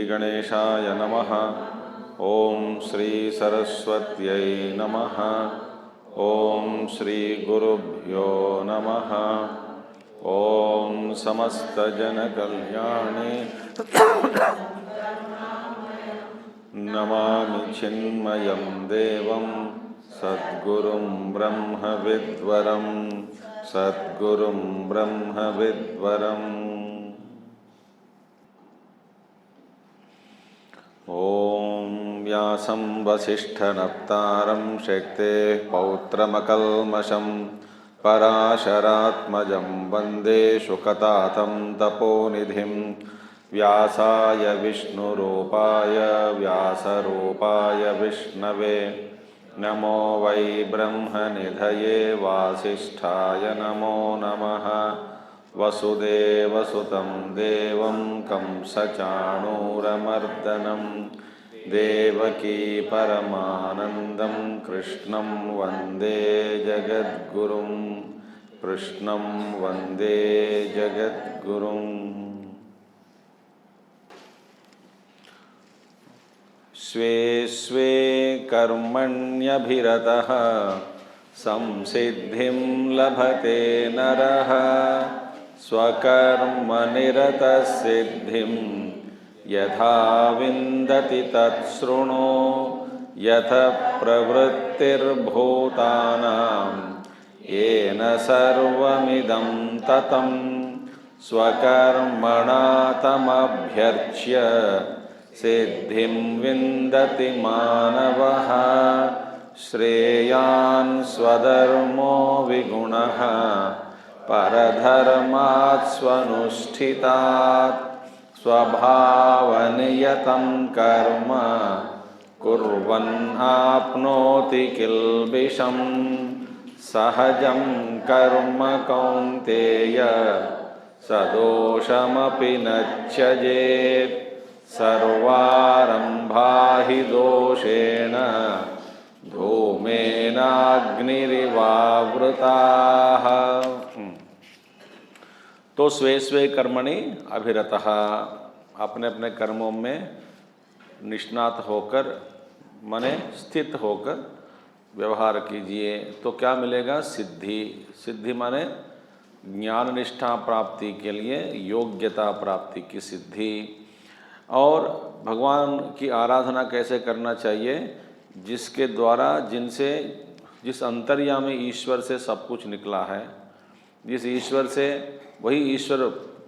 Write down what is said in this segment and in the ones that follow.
गणेशाय नमः। ओम श्री सरस्वत्यै नमः। ओम श्री गुरुभ्यो नमः। ओम समस्त जन कल्याणे नमामि चिन्मयं देवं सद्गुरुं ब्रह्म विद्वरं सद्गुरुं ब्रह्म विद्वरम्। ओम व्यासं वसिष्ठनप्तारं शक्तेः पौत्रमकल्मषं पराशरात्मजं वन्दे शुकतातं तपोनिधिं। व्यासाय विष्णुरूपाय व्यासरूपाय विष्णवे नमो वै ब्रह्मनिधये वासिष्ठाय नमो नमः। वसुदेवसुतं देवं कंसचाणूरमर्दनं देवकी परमानन्दं कृष्णं वन्दे जगद्गुरुं कृष्णं वन्दे जगद्गुरुम्। स्वे स्वे कर्मण्यभिरतः संसिद्धिं लभते नरः स्वकर्मनिरतसिद्धिं यथा विन्दति तच्छृणु। यथ प्रवृत्तिर्भूतानां येन सर्वमिदं ततं स्वकर्मणा तमभ्यर्च्य सिद्धिं विन्दति मानवः। श्रेयान् स्वधर्मो विगुणः परधर्मात् स्वनुष्ठितात् स्वभावनियतं कर्म कुर्वन् आप्नोति किल्बिषम्। सहजं कर्म कौन्तेय सदोषमपि न त्यजेत् सर्वारम्भा हि दोषेण धूमेनाग्निरिवावृताः। तो स्वे स्वे कर्मणि अभिरतः, अपने अपने कर्मों में निष्णात होकर माने स्थित होकर व्यवहार कीजिए तो क्या मिलेगा? सिद्धि। सिद्धि माने ज्ञान निष्ठा प्राप्ति के लिए योग्यता प्राप्ति की सिद्धि। और भगवान की आराधना कैसे करना चाहिए? जिसके द्वारा जिनसे जिस अंतर्यामी ईश्वर से सब कुछ निकला है, जिस ईश्वर से वही ईश्वर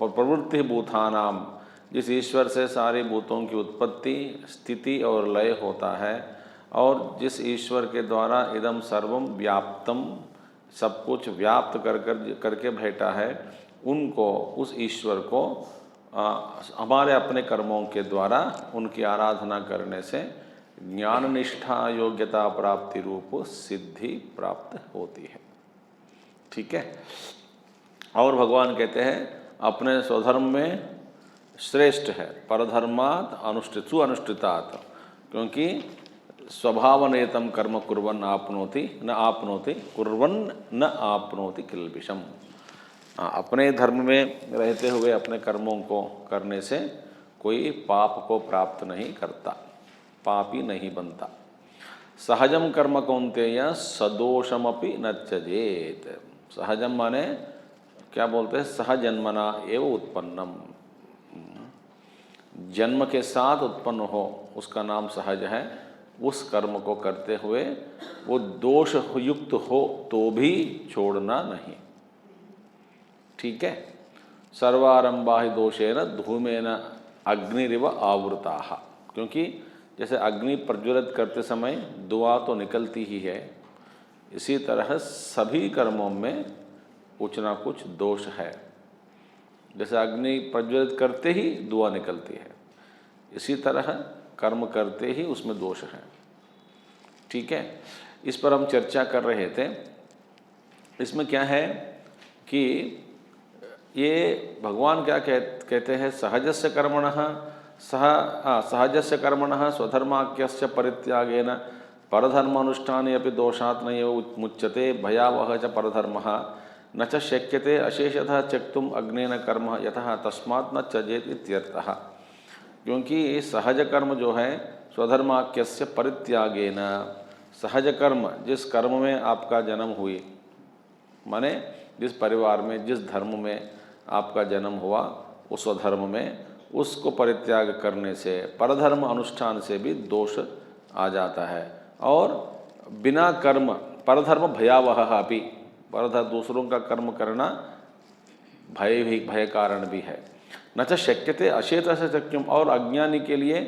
प्रवृत्ति भूतानाम, जिस ईश्वर से सारे भूतों की उत्पत्ति स्थिति और लय होता है, और जिस ईश्वर के द्वारा इदम सर्वम व्याप्तम, सब कुछ व्याप्त करके बैठा है, उनको, उस ईश्वर को हमारे अपने कर्मों के द्वारा उनकी आराधना करने से ज्ञान निष्ठा योग्यता प्राप्ति रूप सिद्धि प्राप्त होती है। ठीक है। और भगवान कहते हैं अपने स्वधर्म में श्रेष्ठ है, परधर्मात् अनुष्ठित सुअनुष्ठितात्, क्योंकि स्वभावनेतम कर्म कुर्वन् आपनोति न आपनोति कुर्वन् न आपनोति किल्बिषम्। अपने धर्म में रहते हुए अपने कर्मों को करने से कोई पाप को प्राप्त नहीं करता, पापी नहीं बनता। सहजम कर्म कौन्तेय सदोषमपि न त्यजेत। सहजम माने क्या बोलते हैं? सहजन्मना एव उत्पन्नम, जन्म के साथ उत्पन्न हो उसका नाम सहज है। उस कर्म को करते हुए वो दोष युक्त हो तो भी छोड़ना नहीं। ठीक है। सर्वारंभा ही दोषेन धूमेन अग्निरिव आवृताः, क्योंकि जैसे अग्नि प्रज्वलित करते समय धुआं तो निकलती ही है, इसी तरह सभी कर्मों में कुछ ना कुछ दोष है। जैसे अग्नि प्रज्वलित करते ही धुआं निकलती है, इसी तरह कर्म करते ही उसमें दोष है। ठीक है, इस पर हम चर्चा कर रहे थे। इसमें क्या है कि ये भगवान क्या कहते हैं, सहजस्य कर्मणः सहजस्य कर्मणः स्वधर्माख्यस्य परित्यागेन परधर्मानुष्ठाने अपि दोषात् नैव मुच्यते भयावह च परधर्मः न च शक्यते अशेषतः त्यक्तुम् अग्नेन कर्म यतः तस्मात् न त्यजेत् इत्यर्थः। क्योंकि सहज कर्म जो है स्वधर्माख्यस्य परित्यागेन, सहज कर्म जिस कर्म में आपका जन्म हुई, माने जिस परिवार में जिस धर्म में आपका जन्म हुआ उस स्वधर्म में, उसको परित्याग करने से परधर्म अनुष्ठान से भी दोष आ जाता है। और बिना कर्म परधर्म भयावह अपि, परधर्म दूसरों का कर्म करना भय कारण भी है। न च शक्यते अशेष से शक्यम, और अज्ञानी के लिए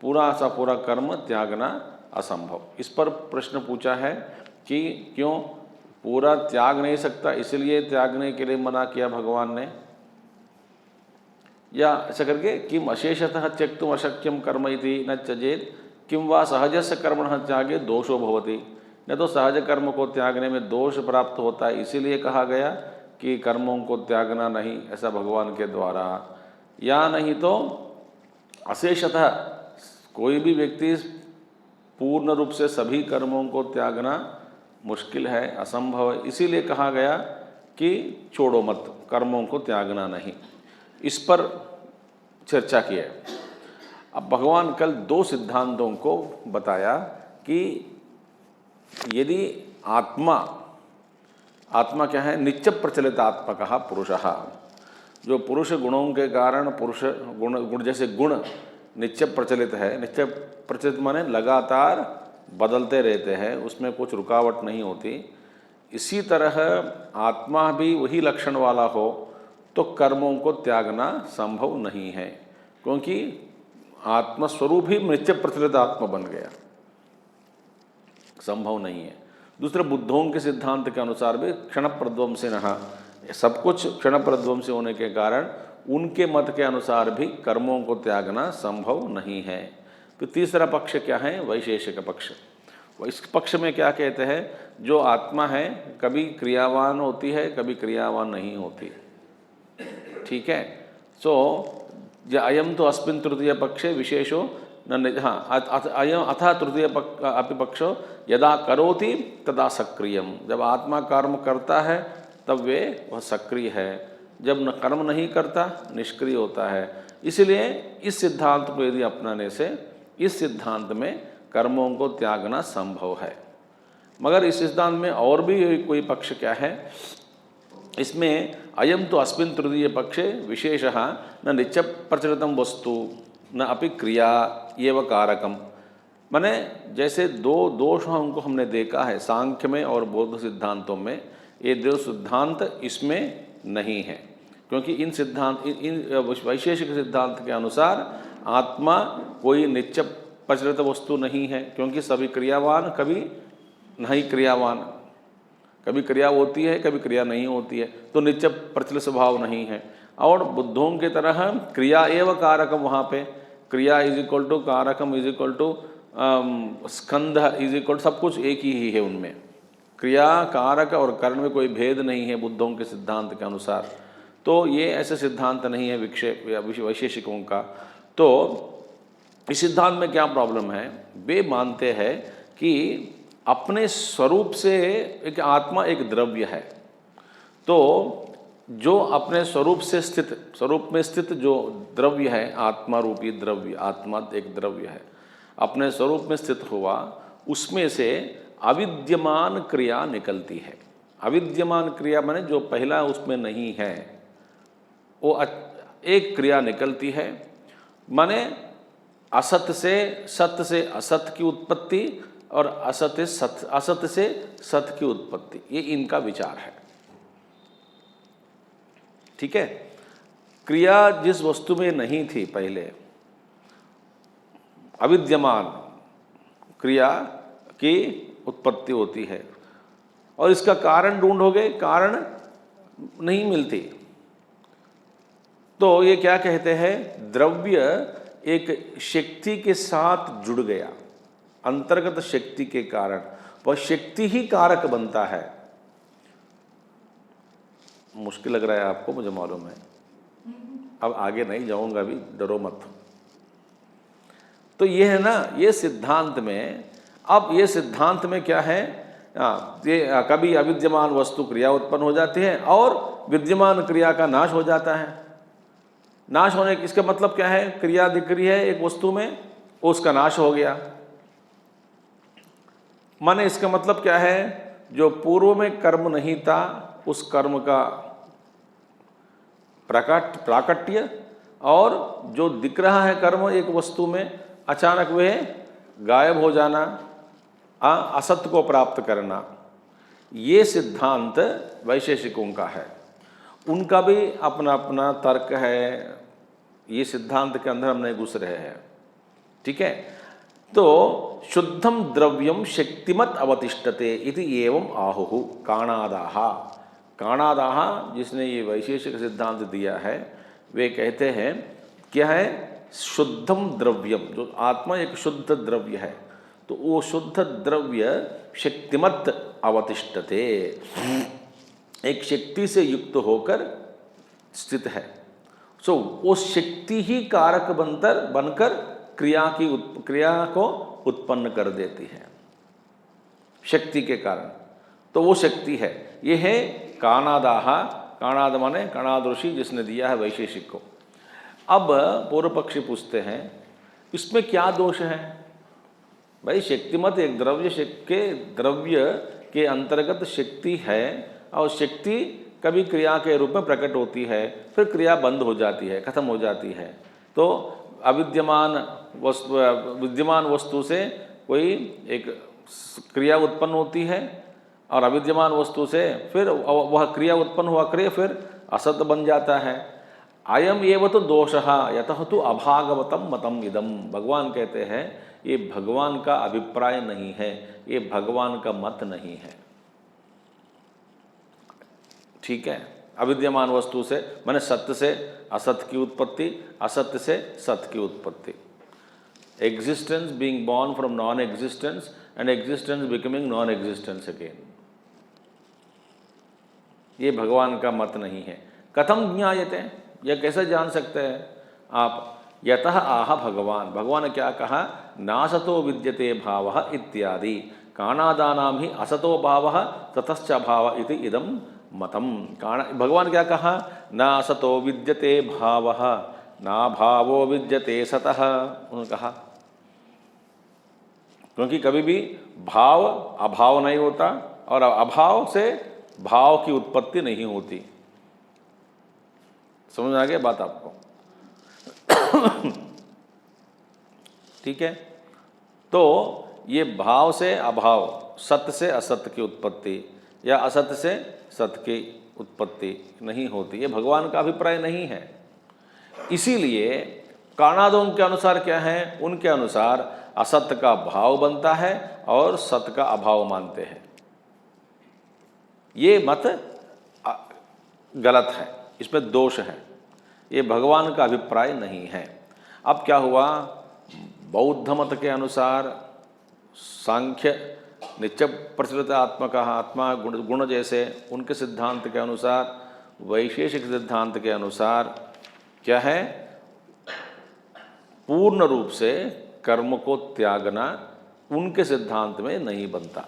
पूरा सा पूरा कर्म त्यागना असंभव। इस पर प्रश्न पूछा है कि क्यों पूरा त्याग नहीं सकता, इसलिए त्यागने के लिए मना किया भगवान ने, या ऐसा करके किम अशेषतः त्यक्तुम अशक्यम कर्म इति न त्यजेत किम वा सहजस्य कर्मणः त्यागे दोषो भवति। न तो सहज कर्म को त्यागने में दोष प्राप्त होता है, इसीलिए कहा गया कि कर्मों को त्यागना नहीं, ऐसा भगवान के द्वारा। या नहीं तो अशेषतः कोई भी व्यक्ति पूर्ण रूप से सभी कर्मों को त्यागना मुश्किल है, असंभव है, इसीलिए कहा गया कि छोड़ो मत, कर्मों को त्यागना नहीं। इस पर चर्चा की है। अब भगवान कल दो सिद्धांतों को बताया कि यदि आत्मा क्या है, नित्य प्रचलित आत्मकः पुरुषः, जो पुरुष गुणों के कारण, पुरुष गुण जैसे गुण नित्य प्रचलित है, नित्य प्रचलित माने लगातार बदलते रहते हैं, उसमें कुछ रुकावट नहीं होती। इसी तरह आत्मा भी वही लक्षण वाला हो तो कर्मों को त्यागना संभव नहीं है, क्योंकि आत्मस्वरूप ही नित्य प्रचलित आत्मा बन गया, संभव नहीं है। दूसरे बुद्धों के सिद्धांत के अनुसार भी क्षण प्रध्वंसिनः, सब कुछ क्षण प्रध्वंसी होने के कारण उनके मत के अनुसार भी कर्मों को त्यागना संभव नहीं है। तो तीसरा पक्ष क्या है, वैशेषिक पक्ष। इस पक्ष में क्या कहते हैं, जो आत्मा है कभी क्रियावान होती है, कभी क्रियावान नहीं होती। ठीक है, सो अयम तो अस्मिन् तृतीय पक्षे विशेषो न, हाँ अयम अथा तृतीय अपि पक्षो यदा करोति तदा सक्रियम, जब आत्मा कर्म करता है तब वह सक्रिय है, जब न कर्म नहीं करता निष्क्रिय होता है। इसलिए इस सिद्धांत को यदि अपनाने से इस सिद्धांत में कर्मों को त्यागना संभव है। मगर इस सिद्धांत में और भी कोई पक्ष क्या है, इसमें अयम तो अस्मिन् तृतीय पक्षे विशेषः न नित्य प्रचलितम वस्तु न अपि क्रिया एव कारकम। माने जैसे दो दोषों को हमने देखा है सांख्य में और बौद्ध सिद्धांतों में, ये दो सिद्धांत इसमें नहीं है, क्योंकि इन वैशेषिक सिद्धांत के अनुसार आत्मा कोई नित्य प्रचलित वस्तु नहीं है, क्योंकि सभी क्रियावान कभी नहीं क्रियावान, कभी क्रिया होती है कभी क्रिया नहीं होती है, तो नित्य प्रचलित स्वभाव नहीं है। और बुद्धों की तरह क्रिया एवं कारकम, वहाँ पे क्रिया इज इक्वल टू कारकम इज इक्वल टू स्कंध इज इक्वल, सब कुछ एक ही है उनमें, क्रिया कारक और कर्ण में कोई भेद नहीं है बुद्धों के सिद्धांत के अनुसार। तो ये ऐसे सिद्धांत नहीं है वैशेषिकों का। तो इस सिद्धांत में क्या प्रॉब्लम है, वे मानते हैं कि अपने स्वरूप से एक आत्मा एक द्रव्य है, तो जो अपने स्वरूप से स्थित, स्वरूप में स्थित जो द्रव्य है, आत्मा रूपी द्रव्य, आत्मा एक द्रव्य है, अपने स्वरूप में स्थित हुआ, उसमें से अविद्यमान क्रिया निकलती है। अविद्यमान क्रिया माने जो पहला उसमें नहीं है, वो एक क्रिया निकलती है। माने असत से सत्य से असत की उत्पत्ति और असत से सत की उत्पत्ति, ये इनका विचार है। ठीक है, क्रिया जिस वस्तु में नहीं थी पहले, अविद्यमान क्रिया की उत्पत्ति होती है। और इसका कारण ढूंढोगे, कारण नहीं मिलती। तो ये क्या कहते हैं, द्रव्य एक शक्ति के साथ जुड़ गया, अंतर्गत शक्ति के कारण वह शक्ति ही कारक बनता है। मुश्किल लग रहा है आपको, मुझे मालूम है, अब आगे नहीं जाऊंगा, अभी डरो मत। तो ये है ना, ये सिद्धांत में, अब ये सिद्धांत में क्या है, ये कभी अविद्यमान वस्तु क्रिया उत्पन्न हो जाती है और विद्यमान क्रिया का नाश हो जाता है। नाश होने की इसका मतलब क्या है, क्रिया दिख रही है एक वस्तु में, उसका नाश हो गया। माने इसका मतलब क्या है, जो पूर्व में कर्म नहीं था उस कर्म का प्राकट्य, और जो दिख रहा है कर्म एक वस्तु में, अचानक वह गायब हो जाना, असत्य को प्राप्त करना, ये सिद्धांत वैशेषिकों का है। उनका भी अपना अपना तर्क है, ये सिद्धांत के अंदर हम नहीं घुस रहे हैं, ठीक है। तो शुद्धम द्रव्यम शक्तिमत अवतिष्ठते इति एवं आहुः काणादाः। काणादाः जिसने ये वैशेषिक सिद्धांत दिया है, वे कहते हैं क्या है, शुद्धम द्रव्यम, जो आत्मा एक शुद्ध द्रव्य है, तो वो शुद्ध द्रव्य शक्तिमत अवतिष्ठते, एक शक्ति से युक्त होकर स्थित है। सो वो शक्ति ही कारक बनकर क्रिया को उत्पन्न कर देती है, शक्ति के कारण। तो वो शक्ति है, ये है काणादाः। काणाद माने काणाद ऋषि जिसने दिया है वैशेषिक को। अब पूर्व पक्षी पूछते हैं इसमें क्या दोष है भाई, शक्तिमत एक द्रव्य के अंतर्गत शक्ति है, और शक्ति कभी क्रिया के रूप में प्रकट होती है, फिर क्रिया बंद हो जाती है, खत्म हो जाती है। तो विद्यमान वस्तु से कोई एक क्रिया उत्पन्न होती है, और अविद्यमान वस्तु से फिर वह क्रिया उत्पन्न हुआ क्रिया फिर असत बन जाता है। अयम एव तो दोषः यतः तो अभागवतम मतम इदम। भगवान कहते हैं ये भगवान का अभिप्राय नहीं है, ये भगवान का मत नहीं है, ठीक है। अविद्यमान वस्तु से माने सत्य से असत की उत्पत्ति, असत्य से सत्य की उत्पत्ति, existence being born from non existence and existence becoming non existence again, ये भगवान का मत नहीं है। कथम ज्ञायते, यह कैसे जान सकते हैं आप, यतः आह भगवान, भगवान ने क्या कहा, नासतो विद्यते भावः इत्यादि, काणादानां ही असतो भावः ततश्च भाव इति इदं मतम। भगवान क्या कहा, ना असतो विद्यते भावः ना भावो विद्यते सतः, उन्होंने कहा। क्योंकि कभी भी भाव अभाव नहीं होता, और अभाव से भाव की उत्पत्ति नहीं होती। समझ आ गया बात आपको? ठीक है। तो ये भाव से अभाव, सत्य से असत्य की उत्पत्ति, या असत्य से सत्य की उत्पत्ति नहीं होती, ये भगवान का अभिप्राय नहीं है। इसीलिए काणादों के अनुसार क्या है, उनके अनुसार असत्य का भाव बनता है और सत्य का अभाव मानते हैं। ये मत गलत है, इसमें दोष है, ये भगवान का अभिप्राय नहीं है। अब क्या हुआ, बौद्ध मत के अनुसार सांख्य नित्य प्रचलित आत्मा का आत्मा गुण जैसे उनके सिद्धांत के अनुसार, वैशेषिक सिद्धांत के अनुसार क्या है, पूर्ण रूप से कर्म को त्यागना उनके सिद्धांत में नहीं बनता,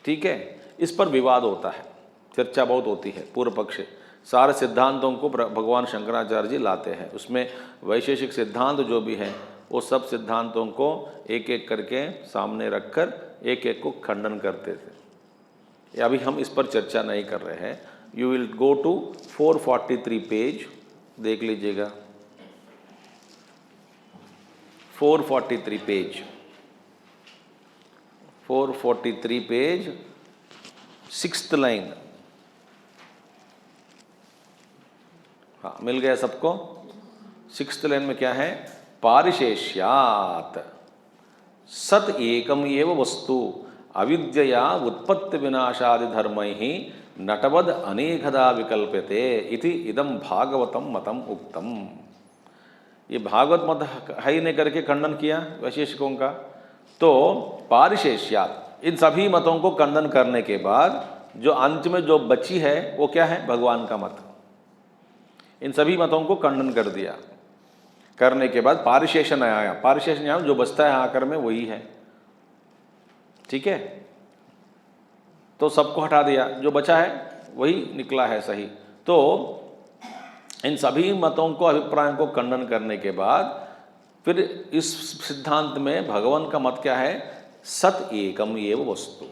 ठीक है। इस पर विवाद होता है, चर्चा बहुत होती है। पूर्व पक्ष सारे सिद्धांतों को भगवान शंकराचार्य जी लाते हैं, उसमें वैशेषिक सिद्धांत जो भी हैं वो सब सिद्धांतों को एक एक करके सामने रखकर एक एक को खंडन करते थे। अभी हम इस पर चर्चा नहीं कर रहे हैं। You will go to 443 page, देख लीजिएगा 443 पेज, 443 पेज 6th लाइन। हाँ, मिल गया सबको। 6th लाइन में क्या है, पारिशेष्यात् सत एकम एव वस्तु अविद्यया उत्पत्ति विनाशादि धर्मैः नटवद अनेकधा विकल्प्यते इति इदम भागवतम मतम उक्तम। ये भागवत मत है ही नहीं करके खंडन किया वैशेषिकों का। तो पारिशेष्यात्, इन सभी मतों को खंडन करने के बाद जो अंत में जो बची है वो क्या है? भगवान का मत। इन सभी मतों को खंडन कर दिया, करने के बाद पारिशेष न्याय, पारिशेष न्याय जो बचता है आकर में वही है। ठीक है, तो सबको हटा दिया, जो बचा है वही निकला है सही। तो इन सभी मतों को, अभिप्रायों को खंडन करने के बाद फिर इस सिद्धांत में भगवान का मत क्या है? सत एकम एव वस्तु।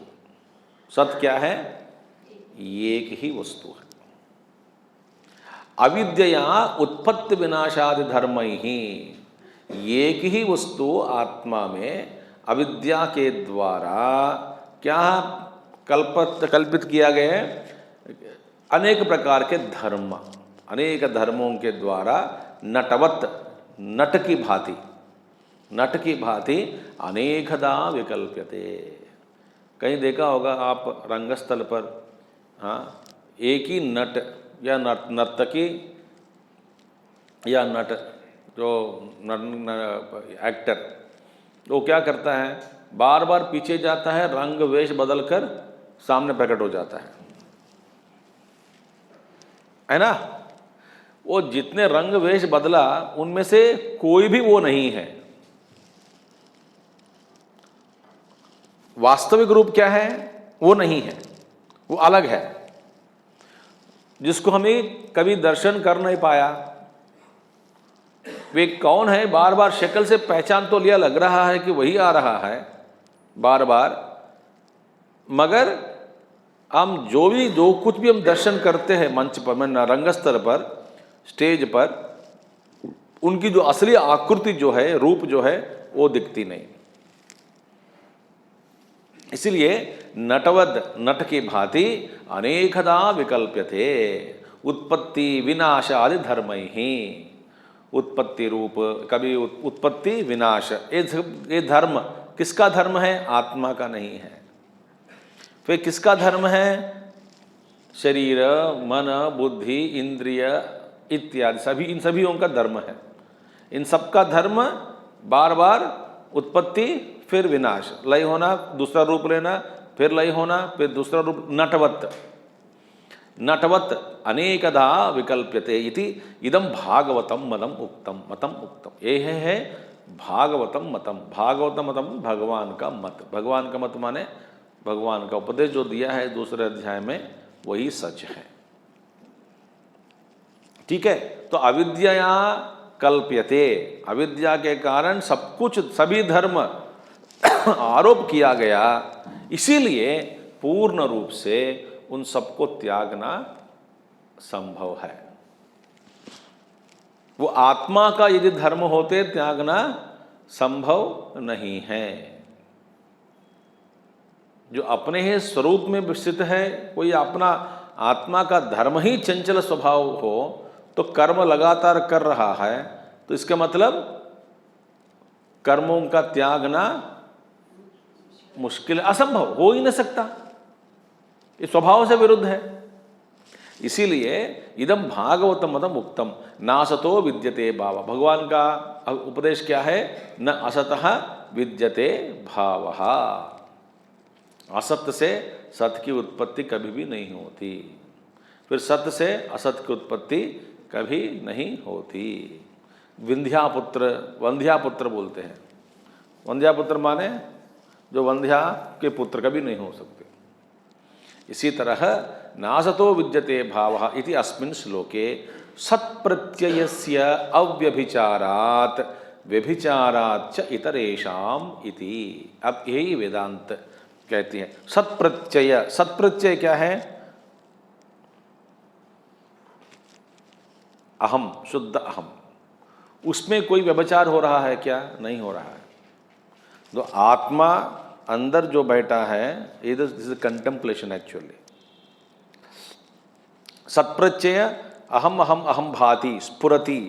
सत क्या है? एक ही वस्तु है। अविद्यया उत्पत्ति विनाशादि धर्मैहि, एक ही वस्तु आत्मा में अविद्या के द्वारा क्या कल्पित किया गया है? अनेक प्रकार के धर्म, अनेक धर्मों के द्वारा नटवत, नट की भांति, नट की भांति अनेकदा विकल्प्यते। कहीं देखा होगा आप रंगस्थल पर, हाँ, एक ही नट या नर्तकी या नट जो एक्टर, वो क्या करता है? बार बार पीछे जाता है, रंग वेश बदलकर सामने प्रकट हो जाता है ना? वो जितने रंग वेश बदला उनमें से कोई भी वो नहीं है। वास्तविक रूप क्या है? वो नहीं है, वो अलग है, जिसको हमें कभी दर्शन कर नहीं पाया। वे कौन है? बार बार शक्ल से पहचान तो लिया, लग रहा है कि वही आ रहा है बार बार, मगर हम जो कुछ भी हम दर्शन करते हैं मंच पर, मैं रंगस्थल पर, स्टेज पर, उनकी जो असली आकृति जो है, रूप जो है, वो दिखती नहीं। इसलिए नटवद, नट की भांति अनेकदा विकल्प्यते उत्पत्ति विनाश आदि धर्मैहि। उत्पत्ति रूप, कभी उत्पत्ति विनाश, ये धर्म किसका धर्म है? आत्मा का नहीं है। फिर किसका धर्म है? शरीर, मन, बुद्धि, इंद्रिय इत्यादि सभी, इन सभीयों का धर्म है। इन सबका धर्म बार बार उत्पत्ति फिर विनाश, लय होना, दूसरा रूप लेना, फिर लय होना, फिर दूसरा रूप, नटवत, नटवत अनेकधा विकल्प्यते इति इदम भागवतम मतम उक्तम। ये है भागवतम मतम। भागवतम मतम भगवान का मत। भगवान का मत माने भगवान का उपदेश जो दिया है दूसरे अध्याय में, वही सच है। ठीक है, तो अविद्या कल्प्यते, अविद्या के कारण सब कुछ, सभी धर्म आरोप किया गया, इसीलिए पूर्ण रूप से उन सबको त्यागना संभव है। वो आत्मा का यदि धर्म होते त्यागना संभव नहीं है। जो अपने ही स्वरूप में विस्तृत है, कोई अपना आत्मा का धर्म ही चंचल स्वभाव हो, तो कर्म लगातार कर रहा है, तो इसका मतलब कर्मों का त्यागना मुश्किल, असंभव, हो ही नहीं सकता, ये स्वभाव से विरुद्ध है। इसीलिए इदम भागवतम मतम उक्तम नासतो विद्यते भाव। भगवान का उपदेश क्या है? न असतः विद्यते भावः। असत्य से सत्य की उत्पत्ति कभी भी नहीं होती, फिर सत्य से असत्य की उत्पत्ति कभी नहीं होती। वंध्यापुत्र बोलते हैं। वंध्यापुत्र माने जो वंध्या के पुत्र कभी नहीं हो सकते। इसी तरह नासतो विद्यते भावः इति अस्मिन् श्लोके सत्प्रत्ययस्य अव्यभिचारात् व्यभिचाराच्च इतरेषाम् इति। अब यही वेदांत कहती है। सत्प्रत्यय, सत्प्रत्यय क्या है? अहम, शुद्ध अहम, उसमें कोई व्यभिचार हो रहा है क्या? नहीं हो रहा है। तो आत्मा अंदर जो बैठा है, दिस इज कंटेम्पलेशन एक्चुअली। सत्प्रत्यय अहम अहम अहम भाति स्फुरति,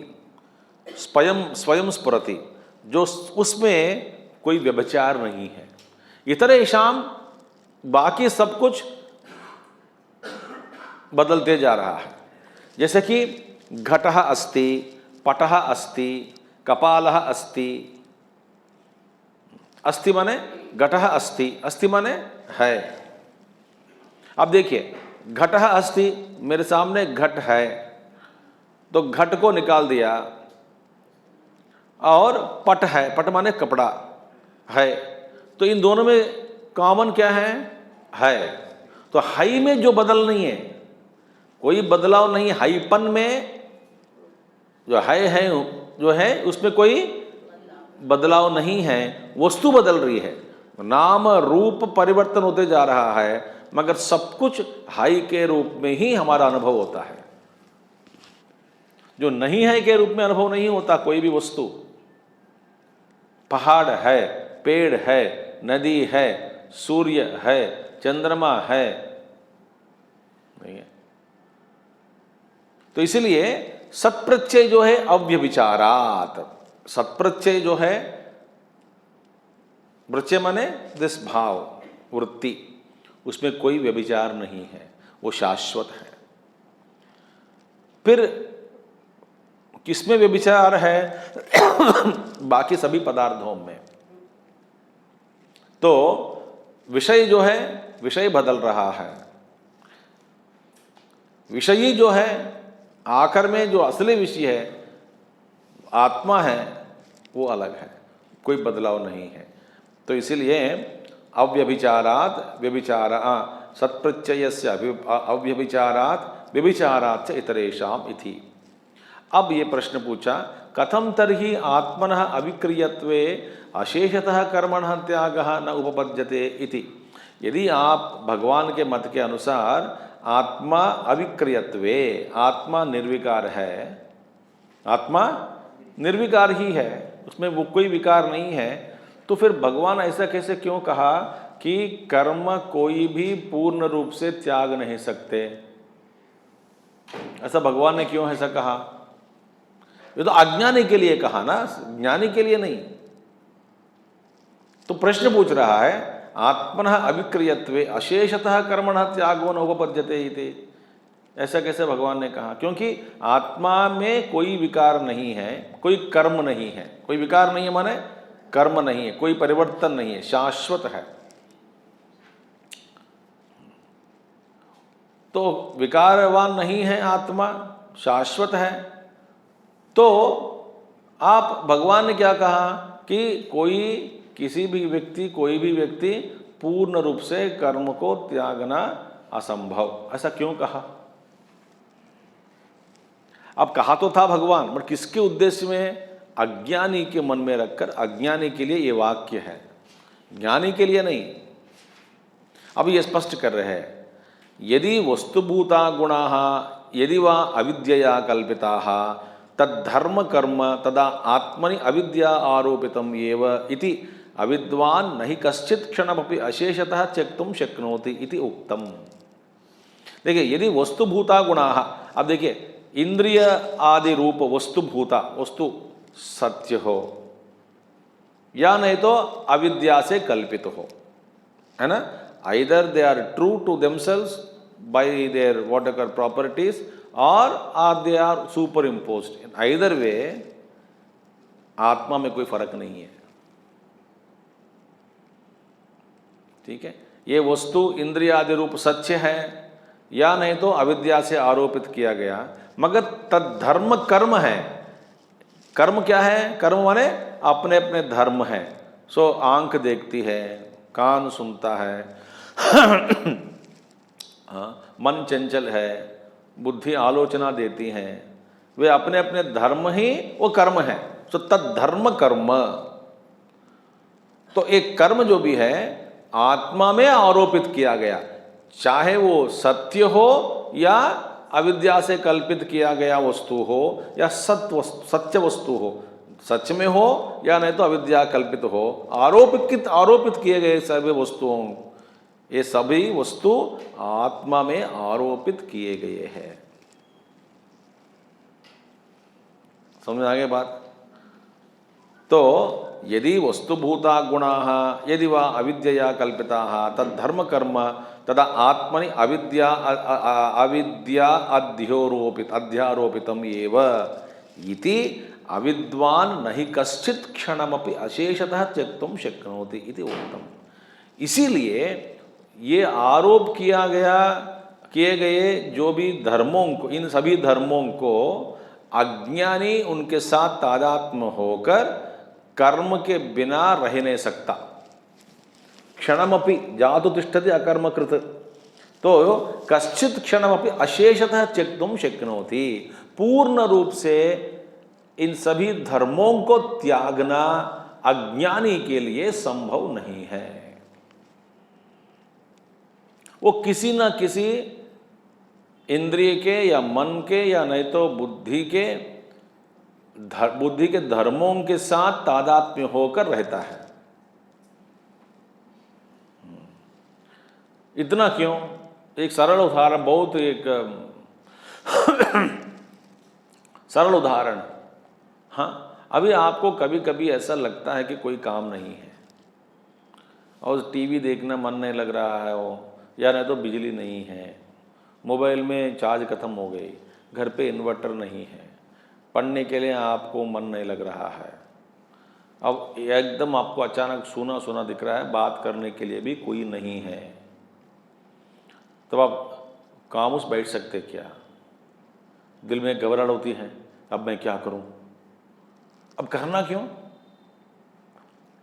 स्वयं स्फुरति, जो उसमें कोई व्यभिचार नहीं है। इतरेषाम बाकी सब कुछ बदलते जा रहा है। जैसे कि घटः अस्ति, पटः अस्ति, कपालः अस्ति। अस्ति माने घटः अस्ति, अस्ति माने है। अब देखिए, घटः अस्ति, मेरे सामने घट है, तो घट को निकाल दिया, और पट है, पट माने कपड़ा है, तो इन दोनों में कॉमन क्या है। तो हाई में जो बदल नहीं है, कोई बदलाव नहीं, हाईपन में जो है जो है उसमें कोई बदलाव नहीं है, वस्तु बदल रही है, नाम रूप परिवर्तन होते जा रहा है, मगर सब कुछ हाई के रूप में ही हमारा अनुभव होता है। जो नहीं है के रूप में अनुभव नहीं होता कोई भी वस्तु। पहाड़ है, पेड़ है, नदी है, सूर्य है, चंद्रमा है, नहीं है। तो इसलिए सत्प्रत्यय जो है अव्यभिचारात, सत्प्रत्यय जो है, प्रत्यय माने दिस भाव, वृत्ति, उसमें कोई व्यभिचार नहीं है, वो शाश्वत है। फिर किसमें व्यभिचार है? बाकी सभी पदार्थों में। तो विषय जो है, विषय बदल रहा है, विषयी जो है, आखिर में जो असली विषय है, आत्मा है, वो अलग है, कोई बदलाव नहीं है। तो इसीलिए अव्यभिचारात व्यभिचार सत्प्रत्ययस्य अव्यभिचारात व्यभिचारात इतरेषाम इति। अब ये प्रश्न पूछा, कथम तर्हि आत्मनः अविक्रियत्वे अशेषतः कर्मणः त्यागः न उपपद्यते इति। यदि आप भगवान के मत के अनुसार आत्मा अविक्रियत्वे, आत्मा निर्विकार है, आत्मा निर्विकार ही है, उसमें वो कोई विकार नहीं है, तो फिर भगवान ऐसा कैसे क्यों कहा कि कर्म कोई भी पूर्ण रूप से त्याग नहीं सकते? ऐसा भगवान ने क्यों ऐसा कहा? ये तो अज्ञानी के लिए कहा ना, ज्ञानी के लिए नहीं। तो प्रश्न पूछ रहा है, आत्मनः अविक्रियत्वे अशेषतः कर्मणः त्यागो न उपपद्यते इति। ऐसा कैसे भगवान ने कहा? क्योंकि आत्मा में कोई विकार नहीं है, कोई कर्म नहीं है। कोई विकार नहीं है माने कर्म नहीं है, कोई परिवर्तन नहीं है, शाश्वत है। तो विकारवान नहीं है आत्मा, शाश्वत है। तो आप भगवान ने क्या कहा कि किसी भी व्यक्ति, कोई भी व्यक्ति पूर्ण रूप से कर्म को त्यागना असंभव, ऐसा क्यों कहा? अब कहा तो था भगवान, बट किसके उद्देश्य में? अज्ञानी के मन में रखकर, अज्ञानी के लिए ये वाक्य है, ज्ञानी के लिए नहीं। अब ये स्पष्ट कर रहे हैं, यदि वस्तुभूता गुणाः यदि वा अविद्यया कल्पिताः तद्धर्म कर्म तदा आत्मनि अविद्या आरोपितम एव इति अविद्वान नहि कश्चित् क्षणमपि अशेषतः त्यक्तुं शक्नोति इति उक्तम। देखिए, यदि वस्तुभूता गुणाः, अब देखिए, इंद्रिय आदि रूप वस्तुभूता, वस्तु सत्य हो या नहीं तो अविद्या से कल्पित हो, है ना? Either they are true to themselves by their whatever properties or they are superimposed. Either way, आत्मा में कोई फर्क नहीं है। ठीक है, ये वस्तु इंद्रिय आदि रूप सत्य है या नहीं तो अविद्या से आरोपित किया गया, मगर तद्धर्म कर्म है। कर्म क्या है? कर्म माने अपने अपने धर्म है। सो आंख देखती है, कान सुनता है, मन चंचल है, बुद्धि आलोचना देती है, वे अपने अपने धर्म ही वो कर्म है। तो तद्धर्म कर्म, तो एक कर्म जो भी है आत्मा में आरोपित किया गया, चाहे वो सत्य हो या अविद्या से कल्पित किया गया वस्तु हो या सत्य वस्तु हो, सच में हो या नहीं तो अविद्या कल्पित हो, आरोपित किए गए सभी वस्तुओं, ये सभी वस्तु आत्मा में आरोपित किए गए हैं। समझ आ गई बात? तो यदि वस्तुभूता गुणाः यदि वा अविद्यया कल्पिताः तद्धर्म कर्म तदा आत्मनि अविद्या अध्यारोपितम् एव इति अविद्वान् नहि कश्चित् क्षणमपि अशेषतः त्यक्तुं शक्नोति इति उक्तम्। इसीलिए ये आरोप किए गए जो भी धर्मों को, इन सभी धर्मों को अज्ञानी उनके साथ तादात्म्य होकर कर्म के बिना रह नहीं सकता। क्षणमपि जातु तिष्ठति अकर्मकृत, तो कश्चित् क्षणमपि अशेषतः त्यक्तुं शक्नोति। पूर्ण रूप से इन सभी धर्मों को त्यागना अज्ञानी के लिए संभव नहीं है। वो किसी न किसी इंद्रिय के या मन के या नहीं तो बुद्धि के धर्मों के साथ तादात्म्य होकर रहता है। इतना क्यों? एक सरल उदाहरण, बहुत एक सरल उदाहरण। हाँ, अभी आपको कभी कभी ऐसा लगता है कि कोई काम नहीं है और टीवी देखना मन नहीं लग रहा है, या नहीं तो बिजली नहीं है, मोबाइल में चार्ज खत्म हो गई, घर पे इन्वर्टर नहीं है, पढ़ने के लिए आपको मन नहीं लग रहा है, अब एकदम आपको अचानक सूना सूना दिख रहा है, बात करने के लिए भी कोई नहीं है, तब आप खामोश बैठ सकते क्या? दिल में घबराहट होती है, अब मैं क्या करूं? अब करना क्यों?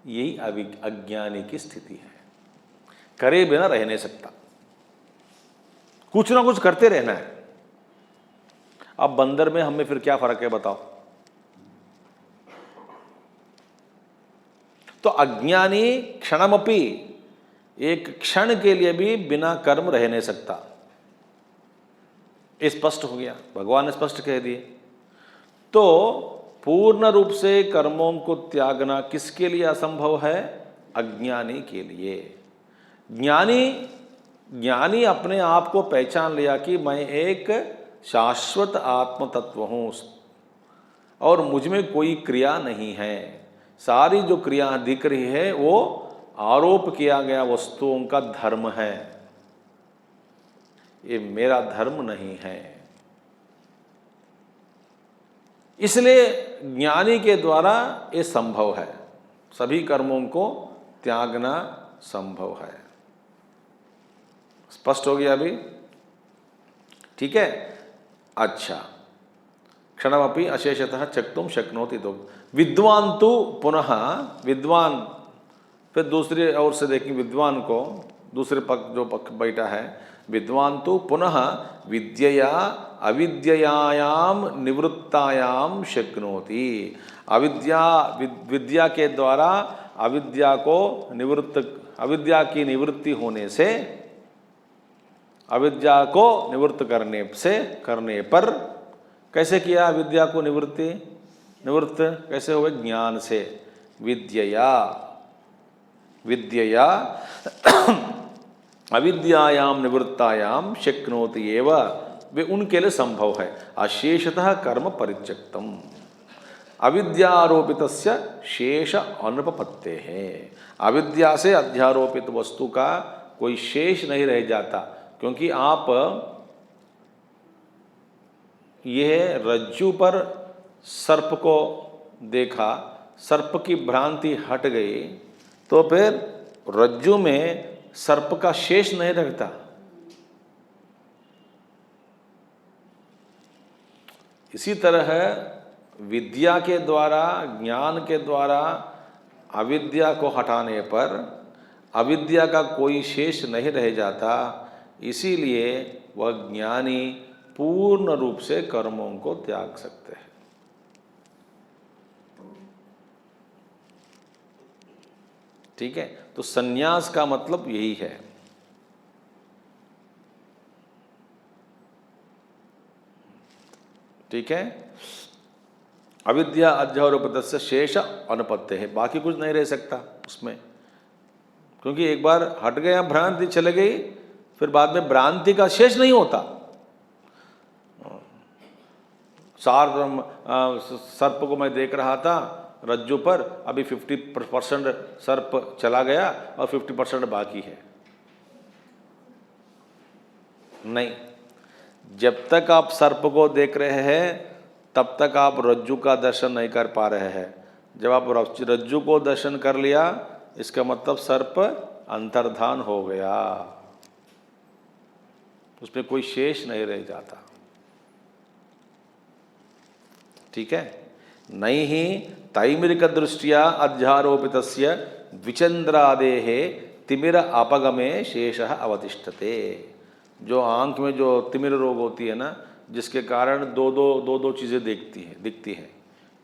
यही अज्ञानी की स्थिति है। करे बिना रह नहीं सकता, कुछ ना कुछ करते रहना है। अब बंदर में हमें फिर क्या फर्क है बताओ? तो अज्ञानी क्षणमपि, एक क्षण के लिए भी बिना कर्म रह नहीं सकता। स्पष्ट हो गया, भगवान ने स्पष्ट कह दिए। तो पूर्ण रूप से कर्मों को त्यागना किसके लिए असंभव है? अज्ञानी के लिए। ज्ञानी अपने आप को पहचान लिया कि मैं एक शाश्वत आत्म तत्व हूँ और मुझ में कोई क्रिया नहीं है। सारी जो क्रिया दिख रही है वो आरोप किया गया वस्तुओं का धर्म है, ये मेरा धर्म नहीं है। इसलिए ज्ञानी के द्वारा ये संभव है, सभी कर्मों को त्यागना संभव है। स्पष्ट हो गया अभी? ठीक है। अच्छा, क्षणमपि अशेषतः त्यक्तुं शक्नोति। तो विद्वान तो पुनः, विद्वान फिर दूसरे ओर से देखें विद्वान को, दूसरे पक्ष जो पक्ष बैठा है, विद्वान तो पुनः विद्यया अविद्यायाम निवृत्तायाम शक्नोति। विद्या के द्वारा अविद्या की निवृत्ति होने से, अविद्या को निवृत्त करने पर कैसे किया? विद्या को निवृत्त कैसे हुए? ज्ञान से। विद्यया अविद्यायाम निवृत्तायाम शक्नोति एव, वे उनके लिए संभव है। अशेषतः कर्म परित्यक्तम अविद्यारोपितस्य शेष अनुपपत्ते है। अविद्या से अध्यारोपित वस्तु का कोई शेष नहीं रह जाता, क्योंकि आप यह रज्जु पर सर्प को देखा, सर्प की भ्रांति हट गई, तो फिर रज्जु में सर्प का शेष नहीं रखता। इसी तरह विद्या के द्वारा, ज्ञान के द्वारा अविद्या को हटाने पर अविद्या का कोई शेष नहीं रह जाता। इसीलिए वह ज्ञानी पूर्ण रूप से कर्मों को त्याग सकते हैं। ठीक है, तो संन्यास का मतलब यही है। ठीक है, अविद्या अध्यारोपितस्य शेष अनुपत्ते है, बाकी कुछ नहीं रह सकता उसमें, क्योंकि एक बार हट गया, भ्रांति चले गई, फिर बाद में भ्रांति का शेष नहीं होता। सर्प को मैं देख रहा था रज्जु पर अभी 50% सर्प चला गया और 50% बाकी है। नहीं, जब तक आप सर्प को देख रहे हैं तब तक आप रज्जु का दर्शन नहीं कर पा रहे हैं। जब आप रज्जु को दर्शन कर लिया, इसका मतलब सर्प अंतर्धान हो गया, उसमें कोई शेष नहीं रह जाता। ठीक है। नहीं ही तैमिरिक दृष्टिया अध्यारोपितस्य द्विचंद्रादेः तिमिर अपगमे शेषः अवतिष्ठते। जो आंख में जो तिमिर रोग होती है ना, जिसके कारण दो चीज़ें दिखती हैं,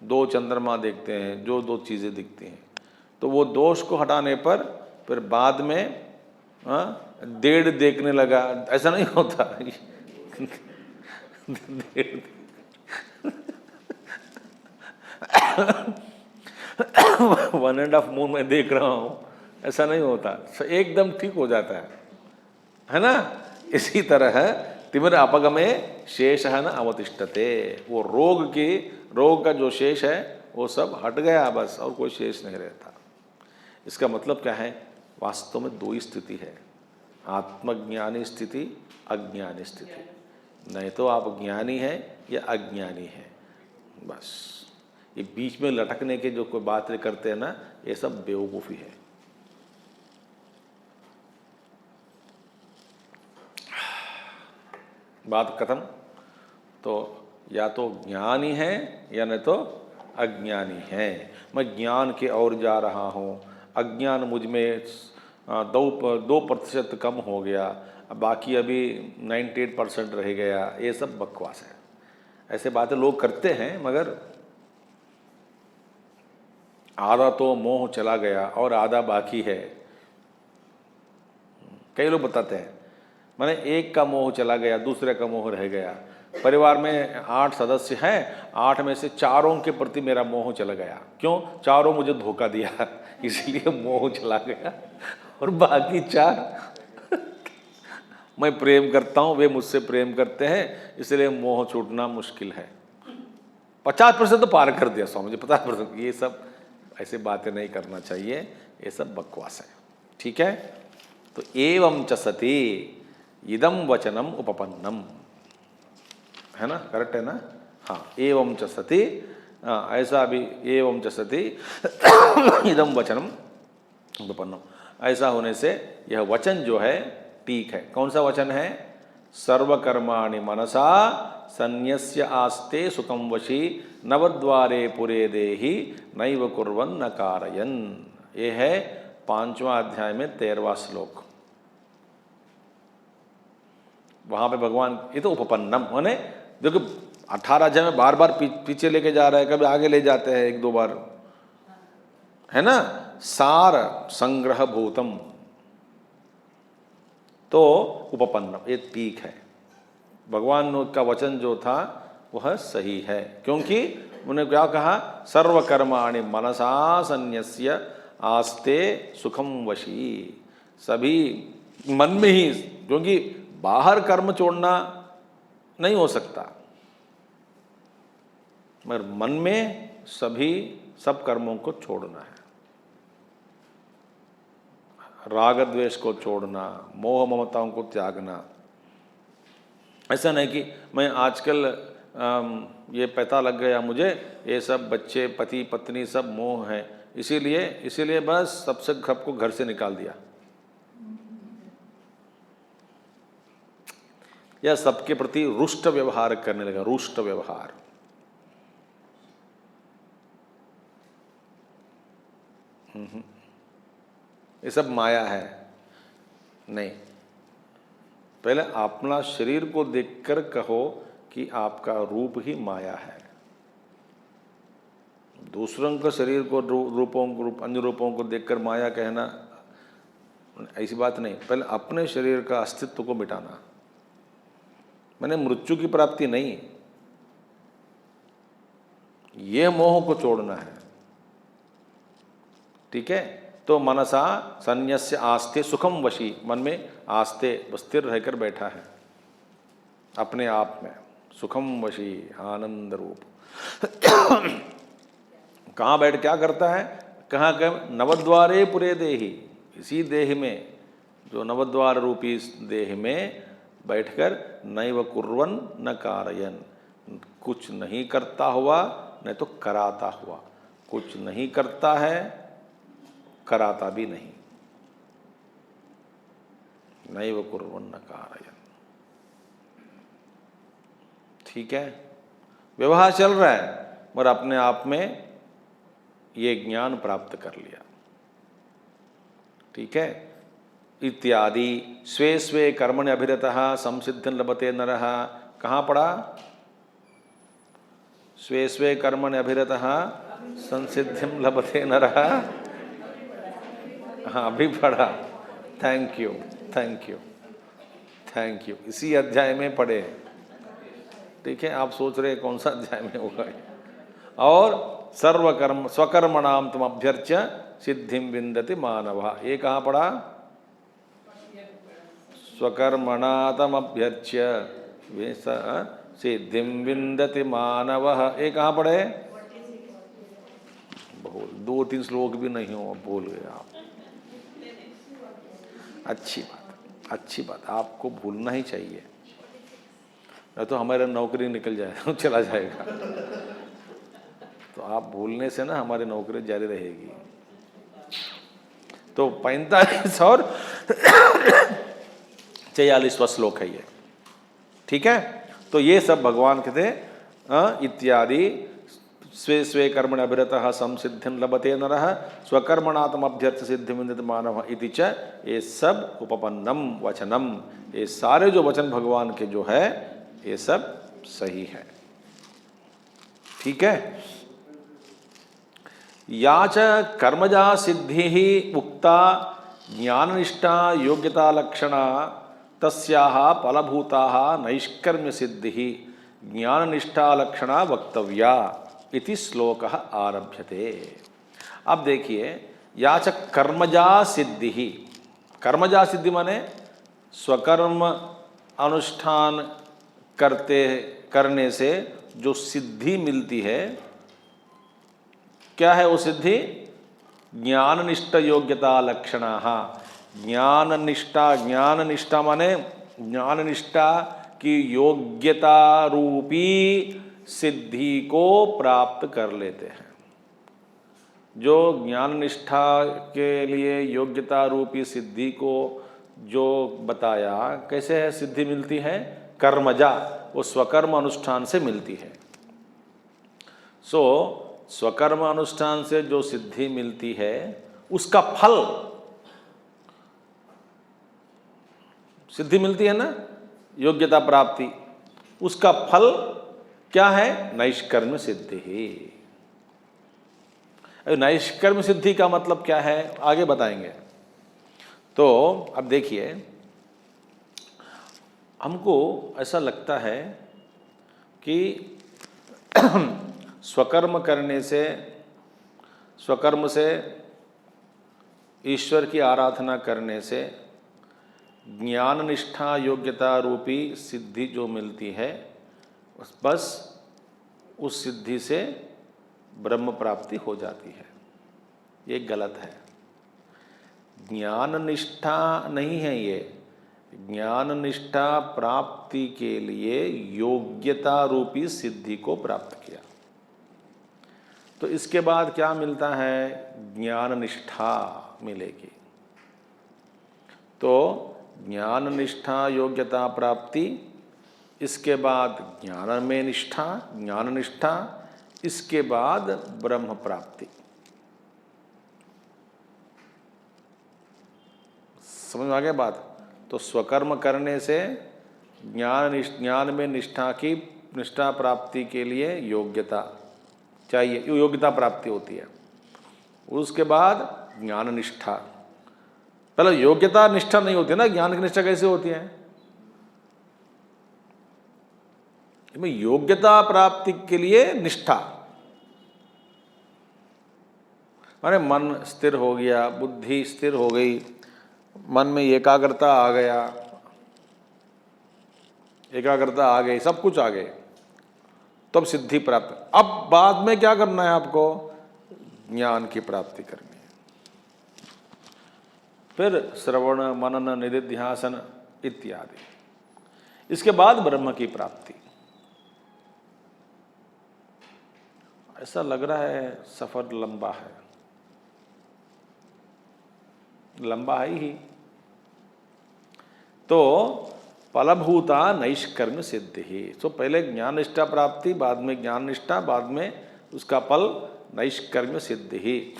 दो चंद्रमा देखते हैं, जो दो चीज़ें दिखती हैं, तो वो दोष को हटाने पर फिर बाद में डेढ़ देखने लगा, ऐसा नहीं होता। 1.5 मून में देख रहा हूँ, ऐसा नहीं होता, एकदम ठीक हो जाता है ना। इसी तरह तिमिर अपगमे शेष है ना अवतिष्ठते, वो रोग का जो शेष है वो सब हट गया बस, और कोई शेष नहीं रहता। इसका मतलब क्या है? वास्तव में दो ही स्थिति है, आत्मज्ञानी स्थिति, अज्ञानी स्थिति। नहीं तो आप ज्ञानी हैं या अज्ञानी हैं, बस। ये बीच में लटकने के जो कोई बातें करते हैं ना, ये सब बेवकूफ़ी है। बात खत्म। तो या तो ज्ञानी है या नहीं तो अज्ञानी है। मैं ज्ञान के ओर जा रहा हूँ, अज्ञान मुझ में 2% कम हो गया, बाकी अभी 98% रह गया, ये सब बकवास है। ऐसे बातें लोग करते हैं, मगर आधा तो मोह चला गया और आधा बाकी है। कई लोग बताते हैं, माने एक का मोह चला गया, दूसरे का मोह रह गया। परिवार में 8 सदस्य हैं, 8 में से 4 के प्रति मेरा मोह चला गया। क्यों? 4 मुझे धोखा दिया, इसलिए मोह चला गया, और बाकी 4 मैं प्रेम करता हूँ, वे मुझसे प्रेम करते हैं, इसलिए मोह छूटना मुश्किल है। 50% तो पार कर दिया स्वामी जी, 50%। ये सब ऐसे बातें नहीं करना चाहिए, ये सब बकवास है। ठीक है। तो एवं च सति इदम वचनम उपपन्नम, है ना, करेक्ट है ना? हाँ, एवं च सति, ऐसा भी एवं च सति इदम वचनम उपपन्नम, ऐसा होने से यह वचन जो है ठीक है। कौन सा वचन है? सर्वकर्माणि मनसा संन्यस्य आस्ते सुखम वशी नवद्वारे पुरे देहि नैव कुर्वन् न कारयन्। ये है 5वां अध्याय में 13वां श्लोक। वहां पे भगवान, ये तो उपपन्नम माने, देखो 18 अध्याय में बार बार पीछे लेके जा रहा है, कभी आगे ले जाते हैं 1-2 बार, है ना। सार संग्रह भूतम, तो उपपन्नम, ये ठीक है। भगवान का वचन जो था वह सही है, क्योंकि उन्होंने क्या कहा? सर्वकर्माणि मनसा संन्यस्य आस्ते सुखम वशी। सभी मन में ही, क्योंकि बाहर कर्म छोड़ना नहीं हो सकता, मगर मन में सब कर्मों को छोड़ना है। राग द्वेष को छोड़ना, मोह ममताओं को त्यागना। ऐसा नहीं कि मैं आजकल ये पता लग गया मुझे, ये सब बच्चे पति पत्नी सब मोह है, इसीलिए बस सबको घर से निकाल दिया, या सबके प्रति रुष्ट व्यवहार करने लगा। रुष्ट व्यवहार, ये सब माया है। नहीं, पहले अपना शरीर को देखकर कहो कि आपका रूप ही माया है। दूसरों का शरीर को अन्य रूपों को देखकर माया कहना, ऐसी बात नहीं। पहले अपने शरीर का अस्तित्व को मिटाना, मैंने मृत्यु की प्राप्ति नहीं, ये मोह को छोड़ना है। ठीक है। तो मनसा संन्यस्य आस्ते सुखम वशी, मन में आस्ते स्थिर रहकर बैठा है अपने आप में, सुखम वशी आनंद रूप। कहाँ बैठ क्या करता है, कहाँ कहाँ, नवद्वारे पुरे देहि, इसी देह में, जो नवद्वार रूपी इस देह में बैठकर नैव कुर्वन् न कारयन्, कुछ नहीं करता हुआ नहीं तो कराता हुआ, कुछ नहीं करता है कराता भी नहीं, नैव कुर्वन् न कारयन्। ठीक है, व्यवहार चल रहा है मगर अपने आप में ये ज्ञान प्राप्त कर लिया। ठीक है, इत्यादि स्वे स्वे कर्मणि अभिरतः संसिद्धिं लभते नरः। कहाँ पढ़ा? स्वे स्वे कर्मणि अभिरतः संसिद्धिं लभते नरः। हाँ अभी पढ़ा, thank you thank you thank you, इसी अध्याय में पढ़े। ठीक है, आप सोच रहे कौन सा अध्याय में होगा। और सर्वकर्म स्वकर्मणाम तुम अभ्यर्च्य सिद्धिं विन्दति मानवः, ये कहाँ पढ़ा? स्वकर्मणा तम अभ्यर्च्य सिद्धिं विन्दति मानवः, ये कहाँ पढ़े? भूल, 2-3 श्लोक भी नहीं हो, भूल गए आप। अच्छी बात, अच्छी बात, आपको भूलना ही चाहिए, नहीं तो हमारा नौकरी निकल जाएगा, चला जाएगा। तो आप भूलने से ना हमारी नौकरी जारी रहेगी। तो 45 और 46वां श्लोक है ये। ठीक है, तो ये सब भगवान कहते इत्यादि स्वे स्वे कर्मणि अभिरतः संसिद्धिं लभते नरः स्वकर्मणातम अभ्यर्थ सिद्धि विन्दति मानवः इति च, ये सब उपपन्नम वचनम, ये सारे जो वचन भगवान के जो है ये सब सही है। ठीक है, या च कर्मजा सिद्धि ही उक्ता ज्ञाननिष्ठा योग्यता लक्षणा तस्याः फलभूताः नैष्कर्म्य सिद्धि ज्ञाननिष्ठा लक्षणा वक्तव्या इति श्लोकः आरभ्यते। अब देखिए, या च कर्मजा सिद्धि ही, कर्मजा सिद्धि माने स्वकर्म अनुष्ठान करने से जो सिद्धि मिलती है, क्या है वो सिद्धि? ज्ञाननिष्ठ योग्यता लक्षणाः, ज्ञाननिष्ठा, ज्ञाननिष्ठा माने ज्ञाननिष्ठा की योग्यता रूपी सिद्धि को प्राप्त कर लेते हैं। जो ज्ञाननिष्ठा के लिए योग्यता रूपी सिद्धि को जो बताया, कैसे है सिद्धि मिलती है? कर्मजा, वो स्वकर्म अनुष्ठान से मिलती है। स्वकर्म अनुष्ठान से जो सिद्धि मिलती है उसका फल, सिद्धि मिलती है ना, योग्यता प्राप्ति, उसका फल क्या है? नैष्कर्म सिद्धि ही। नैष्कर्म सिद्धि का मतलब क्या है आगे बताएंगे। तो अब देखिए, हमको ऐसा लगता है कि स्वकर्म करने से, स्वकर्म से ईश्वर की आराधना करने से ज्ञान निष्ठा योग्यता रूपी सिद्धि जो मिलती है, बस उस सिद्धि से ब्रह्म प्राप्ति हो जाती है। ये गलत है। ज्ञान निष्ठा नहीं है ये, ज्ञान निष्ठा प्राप्ति के लिए योग्यता रूपी सिद्धि को प्राप्त किया, तो इसके बाद क्या मिलता है? ज्ञान निष्ठा मिलेगी। तो ज्ञान निष्ठा योग्यता प्राप्ति, इसके बाद ज्ञान में निष्ठा, ज्ञान निष्ठा, इसके बाद ब्रह्म प्राप्ति। समझ में आ गया बात? तो स्वकर्म करने से ज्ञान में निष्ठा की, निष्ठा प्राप्ति के लिए योग्यता चाहिए, योग्यता प्राप्ति होती है। उसके बाद ज्ञान निष्ठा, पहले योग्यता निष्ठा नहीं होती ना, ज्ञान की निष्ठा कैसे होती है? योग्यता प्राप्ति के लिए निष्ठा माने मन स्थिर हो गया, बुद्धि स्थिर हो गई, मन में एकाग्रता आ गया, एकाग्रता आ गई, सब कुछ आ गए, तब सिद्धि प्राप्त। अब बाद में क्या करना है आपको? ज्ञान की प्राप्ति करनी है। फिर श्रवण मनन निधिध्यासन इत्यादि, इसके बाद ब्रह्म की प्राप्ति। ऐसा लग रहा है सफर लंबा है, लंबा है ही। तो फलभूता नैष्कर्म्य सिद्धि ही। तो पहले ज्ञान निष्ठा प्राप्ति, बाद में ज्ञान निष्ठा, बाद में उसका फल नैष्कर्म्य सिद्धि ही।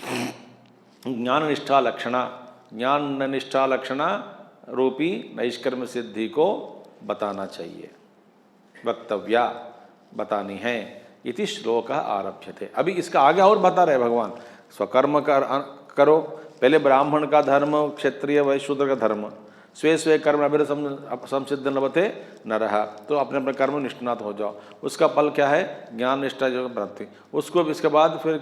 ज्ञान निष्ठा लक्षणा, ज्ञान निष्ठा लक्षणा रूपी नैष्कर्म्य सिद्धि को बताना चाहिए, वक्तव्या बतानी है। इति श्लोक आरभ्यते। अभी इसका आगे और बता रहे भगवान, स्वकर्म करो। पहले ब्राह्मण का धर्म, क्षत्रिय वैश्य शूद्र का धर्म, स्वे स्वे कर्म अभिरत संसिद्ध लभते न रहा। तो अपने अपने कर्म निष्णात हो जाओ। उसका फल क्या है? ज्ञान निष्ठा जो प्राप्ति। उसको इसके बाद फिर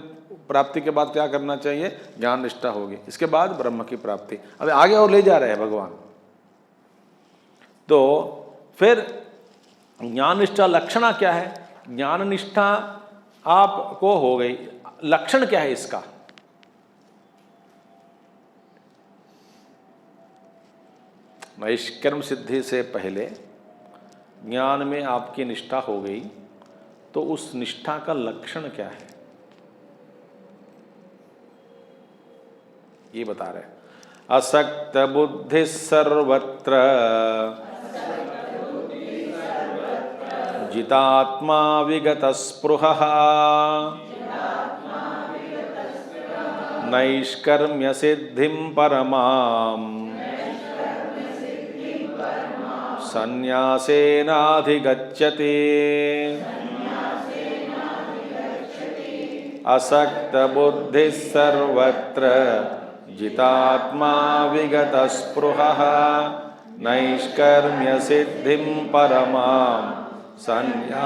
प्राप्ति के बाद क्या करना चाहिए? ज्ञान निष्ठा होगी, इसके बाद ब्रह्म की प्राप्ति। अभी आगे और ले जा रहे हैं भगवान। तो फिर ज्ञान निष्ठा लक्षणा क्या है? ज्ञान निष्ठा आपको हो गई, लक्षण क्या है इसका? नैष्कर्म सिद्धि से पहले ज्ञान में आपकी निष्ठा हो गई, तो उस निष्ठा का लक्षण क्या है ये बता रहे। असक्त बुद्धि सर्वत्र जितात्मा विगत स्पृहः नैष्कर्म्य सिद्धिं परमाम् संन्यासेनाधिगच्छति। असक्त बुद्धि सर्वत्र जितात्मा विगत स्पृहः नैष्कर्म्य सिद्धिं परमाम् संन्यासेनाधिगच्छति।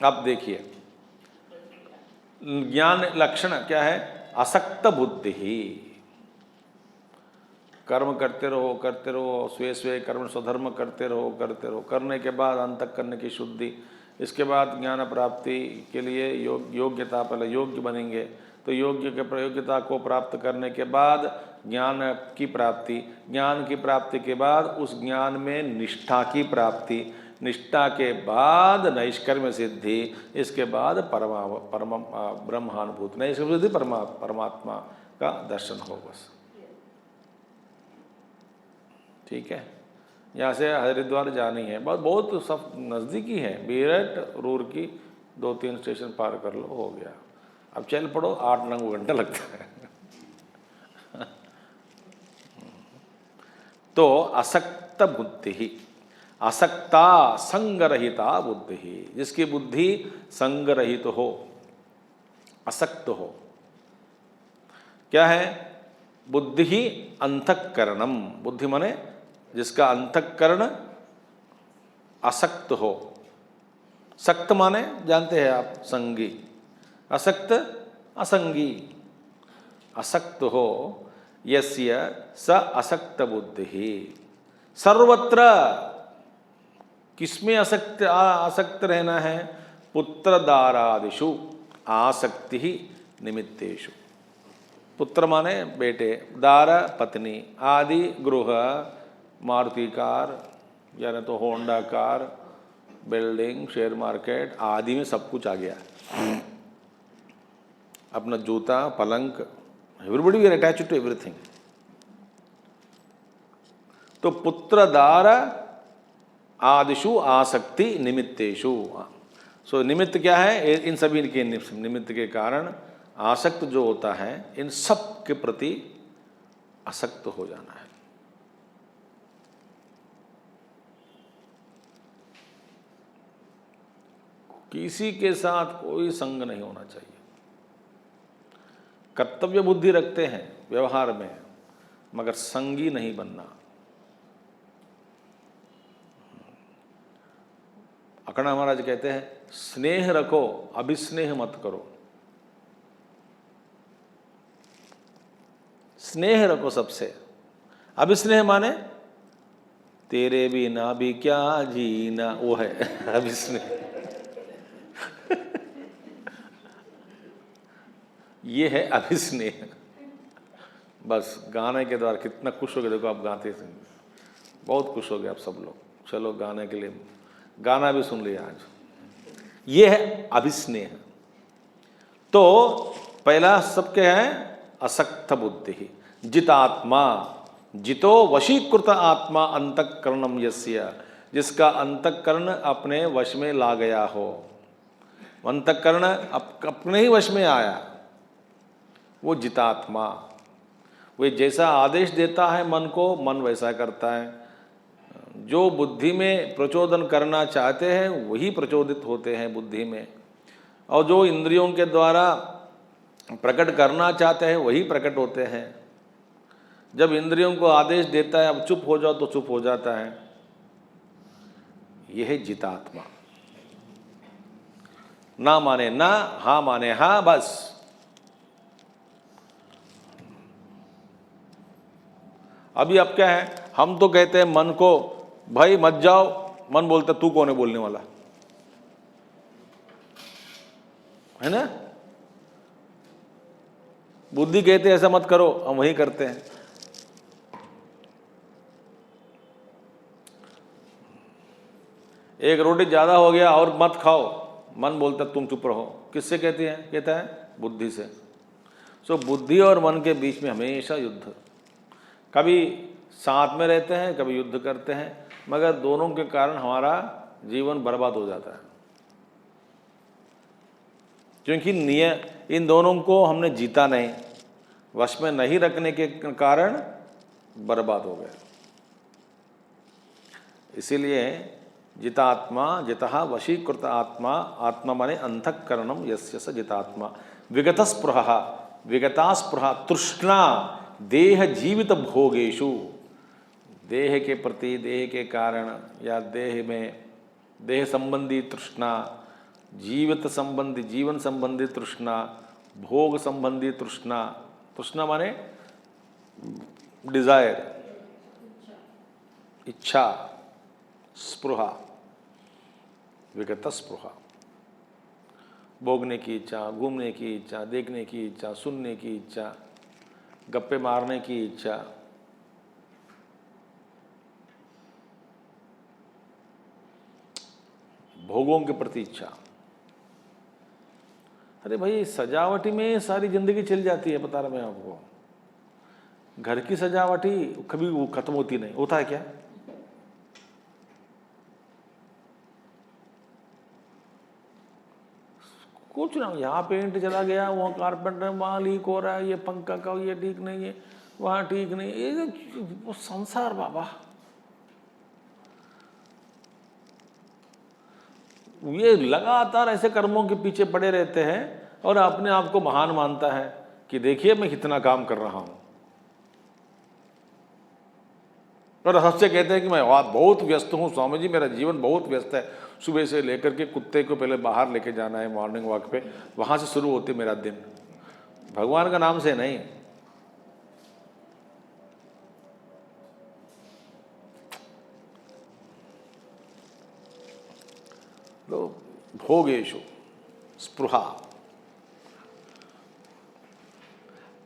अब देखिए ज्ञान लक्षण क्या है? असक्त बुद्धि ही। कर्म करते रहो करते रहो, स्वे स्वे कर्म स्वधर्म करते रहो करते रहो, करने के बाद अंतःकरण की शुद्धि, इसके बाद ज्ञान प्राप्ति के लिए योग्यता, पहले योग्य बनेंगे, तो योग्य के प्रयोग्यता को प्राप्त करने के बाद ज्ञान की प्राप्ति, ज्ञान की प्राप्ति के बाद उस ज्ञान में निष्ठा की प्राप्ति, निष्ठा के बाद नैष्कर्म्य सिद्धि, इसके बाद ब्रह्मानुभूत नैष्कर्म्य सिद्धि परमात्मा का दर्शन हो बस। ठीक है, यहाँ से हरिद्वार जानी है, बहुत सब नज़दीकी है, मेरठ रूरकी 2-3 स्टेशन पार कर लो, हो गया। अब चल पड़ो, 8-9 घंटा लगता है। तो असक्त बुद्धि ही, असक्ता संगरहिता बुद्धि ही, जिसकी बुद्धि संगरहित हो, असक्त हो। क्या है? बुद्धि ही अंतःकरणम, बुद्धि माने जिसका अंतःकरण असक्त हो। सक्त माने जानते हैं आप, संगी, असक्त असंगी। असक्त हो यस्य स असक्त बुद्धि। सर्वत्र किसमें आसक्त रहना है? पुत्रदारादिषु आसक्ति ही निमित्तेषु। पुत्र माने बेटे, दार पत्नी, आदि गृह, मारुति कार या नहीं तो Honda car, building, share market आदि में सब कुछ आ गया। अपना जूता, पलंग, everybody we are attached to everything. तो पुत्रदार आदिषु आसक्ति निमित्तेषु। सो निमित्त क्या है? इन सभी के निमित्त के कारण आसक्त जो होता है, इन सब के प्रति आसक्त हो जाना है। किसी के साथ कोई संग नहीं होना चाहिए। कर्तव्य बुद्धि रखते हैं व्यवहार में, मगर संगी नहीं बनना। अकड़ा महाराज कहते हैं, स्नेह रखो, अभिस्नेह मत करो। स्नेह रखो सबसे, अभिस्नेह माने तेरे बिना भी क्या जीना, वो है अभिस्नेह। ये है अभिस्नेह। बस गाने के द्वारा कितना खुश हो गए, देखो आप गाते थे, बहुत खुश हो गए आप सब लोग। चलो गाने के लिए गाना भी सुन लिया आज। ये है अभिस्नेह। तो पहला सबके हैं असक्त बुद्धि, जितात्मा, जितो वशीकृत आत्मा अंतःकरणम यस्य, जिसका अंतःकरण अपने वश में ला गया हो। अंतःकरण अपने ही वश में आया, वो जितात्मा। वे जैसा आदेश देता है मन को, मन वैसा करता है। जो बुद्धि में प्रचोदन करना चाहते हैं वही प्रचोदित होते हैं बुद्धि में, और जो इंद्रियों के द्वारा प्रकट करना चाहते हैं वही प्रकट होते हैं। जब इंद्रियों को आदेश देता है अब चुप हो जाओ तो चुप हो जाता है। यह है जितात्मा। ना माने ना, हाँ माने हाँ, बस। अभी अब क्या है, हम तो कहते हैं मन को भाई मत जाओ, मन बोलता तू कौन है बोलने वाला, है ना। बुद्धि कहते हैं ऐसा मत करो, हम वही करते हैं। एक रोटी ज्यादा हो गया और मत खाओ, मन बोलता तुम चुप रहो। किससे कहती है? कहता है बुद्धि से। सो बुद्धि और मन के बीच में हमेशा युद्ध, कभी साथ में रहते हैं कभी युद्ध करते हैं, मगर दोनों के कारण हमारा जीवन बर्बाद हो जाता है, क्योंकि इन दोनों को हमने जीता नहीं, वश में नहीं रखने के कारण बर्बाद हो गए। इसीलिए जितात्मा, जितः वशीकृत आत्मा, आत्मा माने अंतःकरणम यस्य स जितात्मा। विगत स्पृहा, विगता स्पृहा तृष्णा देह जीवित भोगेषु, देह के प्रति, देह के कारण या देह में देह संबंधी तृष्णा, जीवित संबंधी जीवन संबंधी तृष्णा, भोग संबंधी तृष्णा। तृष्णा माने डिजायर, इच्छा, स्पृहा, विगत स्पृहा, भोगने की इच्छा, घूमने की इच्छा, देखने की इच्छा, सुनने की इच्छा, गप्पे मारने की इच्छा, भोगों के प्रति इच्छा। अरे भाई सजावटी में सारी जिंदगी चल जाती है, बता रहा मैं आपको। घर की सजावटी कभी वो खत्म होती नहीं, होता है क्या? कुछ ना, यहाँ पेंट चला गया, वहाँ कारपेंटर वहाँ लीक हो रहा है, ये पंखा का ये ठीक नहीं है, वहाँ ठीक नहीं, ये वो संसार बाबा। ये लगातार ऐसे कर्मों के पीछे पड़े रहते हैं और अपने आप को महान मानता है कि देखिए मैं कितना काम कर रहा हूं। और सबसे कहते हैं कि मैं बहुत व्यस्त हूं स्वामी जी, मेरा जीवन बहुत व्यस्त है। सुबह से लेकर के कुत्ते को पहले बाहर लेके जाना है मॉर्निंग वॉक पे, वहां से शुरू होती मेरा दिन, भगवान का नाम से नहीं। तो भोगेशु स्पृहा।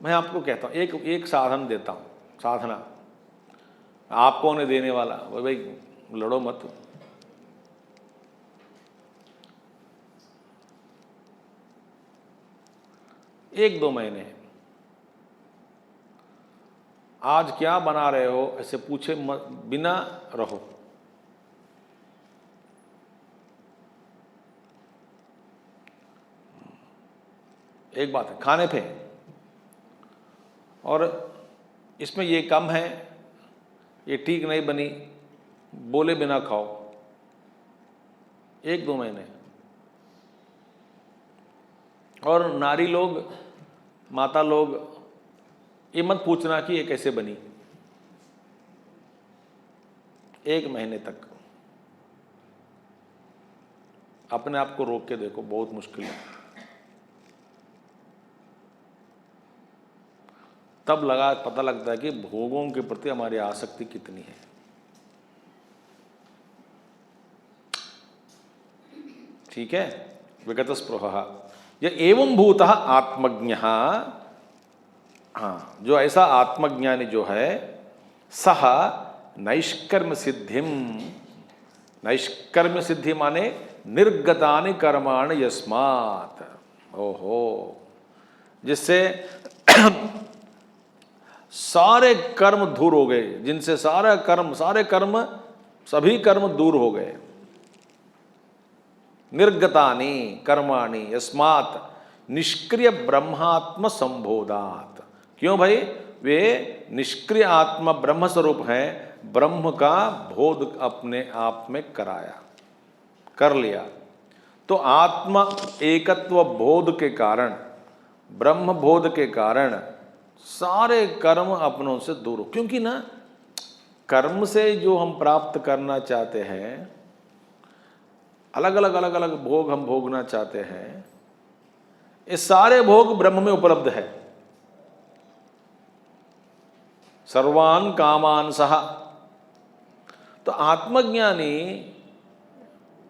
मैं आपको कहता हूं, एक साधन देता हूं, साधना। आप कौन है देने वाला? भाई लड़ो मत। एक दो महीने आज क्या बना रहे हो ऐसे पूछे बिना रहो। एक बात है खाने पे, और इसमें ये कम है, ये ठीक नहीं बनी, बोले बिना खाओ। एक दो महीने। और नारी लोग, माता लोग, ये मत पूछना कि ये कैसे बनी। एक महीने तक अपने आप को रोक के देखो, बहुत मुश्किल है। तब पता लगता है कि भोगों के प्रति हमारी आसक्ति कितनी है। ठीक है। विगत स्पृहा ये एवं भूतः आत्मज्ञः, हाँ, जो ऐसा आत्मज्ञानी जो है, सह नैष्कर्म सिद्धिम, नैष्कर्म सिद्धि माने निर्गतानि कर्माणि यस्मात्, ओहो, जिससे सारे कर्म दूर हो गए, जिनसे सारे कर्म सभी कर्म दूर हो गए। निर्गतानि कर्माणि यस्मात् निष्क्रिय ब्रह्मात्म संबोधात्, क्यों भाई? वे निष्क्रिय आत्मा ब्रह्म स्वरूप हैं, ब्रह्म का बोध अपने आप में कर लिया। तो आत्मा एकत्व बोध के कारण, ब्रह्म बोध के कारण सारे कर्म अपनों से दूर हो, क्योंकि ना कर्म से जो हम प्राप्त करना चाहते हैं, अलग अलग भोग हम भोगना चाहते हैं, ये सारे भोग ब्रह्म में उपलब्ध है। सर्वान कामान सह, तो आत्मज्ञानी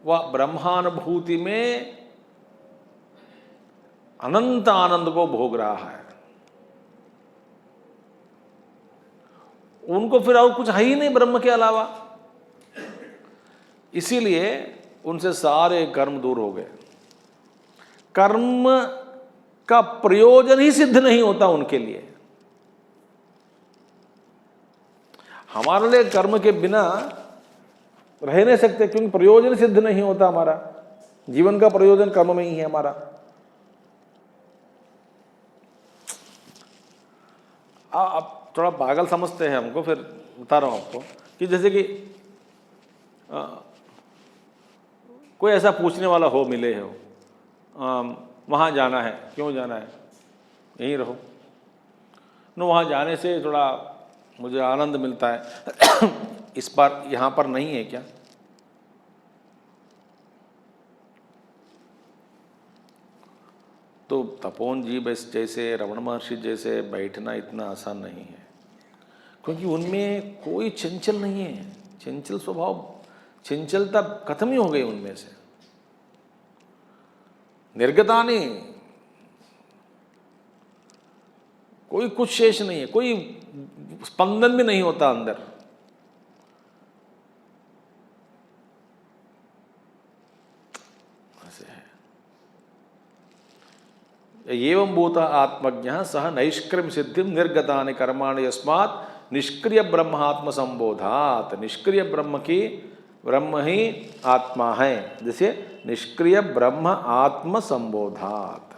वह ब्रह्मानुभूति में अनंत आनंद को भोग रहा है, उनको फिर और कुछ है ही नहीं ब्रह्म के अलावा, इसीलिए उनसे सारे कर्म दूर हो गए। कर्म का प्रयोजन ही सिद्ध नहीं होता उनके लिए। हमारे लिए कर्म के बिना रह नहीं सकते, क्योंकि प्रयोजन सिद्ध नहीं होता। हमारा जीवन का प्रयोजन कर्म में ही है हमारा। आप थोड़ा पागल समझते हैं हमको, फिर बता रहा हूं आपको कि जैसे कि कोई ऐसा पूछने वाला हो, मिले हो, वहाँ जाना है, क्यों जाना है, यहीं रहो न, वहाँ जाने से थोड़ा मुझे आनंद मिलता है, इस बार यहाँ पर नहीं है क्या? तो तपोन जी जैसे, रमण महर्षि जैसे बैठना इतना आसान नहीं है, क्योंकि उनमें कोई चंचल नहीं है। चंचल स्वभाव, चंचलता खत्म ही हो गई उनमें से। निर्गतानि, कोई कुछ शेष नहीं है, कोई स्पंदन भी नहीं होता अंदर। ऐसे है। एवं भूत आत्मज्ञः सह नैष्कर्म सिद्धिम निर्गतानि कर्माणि यस्मात् निष्क्रिय ब्रह्मात्म संबोधात। निष्क्रिय ब्रह्म ही आत्मा है, जैसे निष्क्रिय ब्रह्म आत्म संबोधात।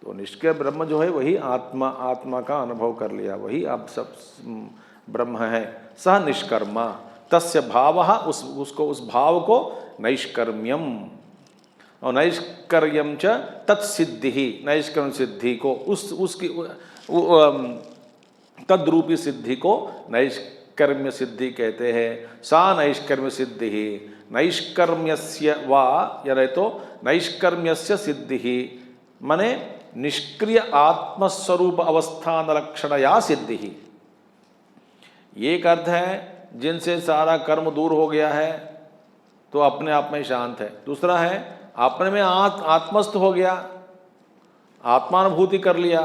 तो निष्क्रिय ब्रह्म जो है वही आत्मा का अनुभव कर लिया, वही अब सब ब्रह्म है। सह निष्कर्मा तस्य भावः, उस भाव को नैष्कर्म्यम, और नैष्कर्यम च तत्सिद्धि ही, नैष्कर्म सिद्धि को उसकी तद्रूपी सिद्धि को नैष्कर्म्य सिद्धि कहते हैं। सा नैष्कर्म्य सिद्धि ही नैष्कर्म्यस्य वा, या तो नैष्कर्म्यस्य सिद्धि ही माने निष्क्रिय आत्मस्वरूप अवस्थान लक्षणया सिद्धि ही। एक अर्थ है जिनसे सारा कर्म दूर हो गया है तो अपने आप में शांत है। दूसरा है अपने में आत्मस्थ हो गया, आत्मानुभूति कर लिया,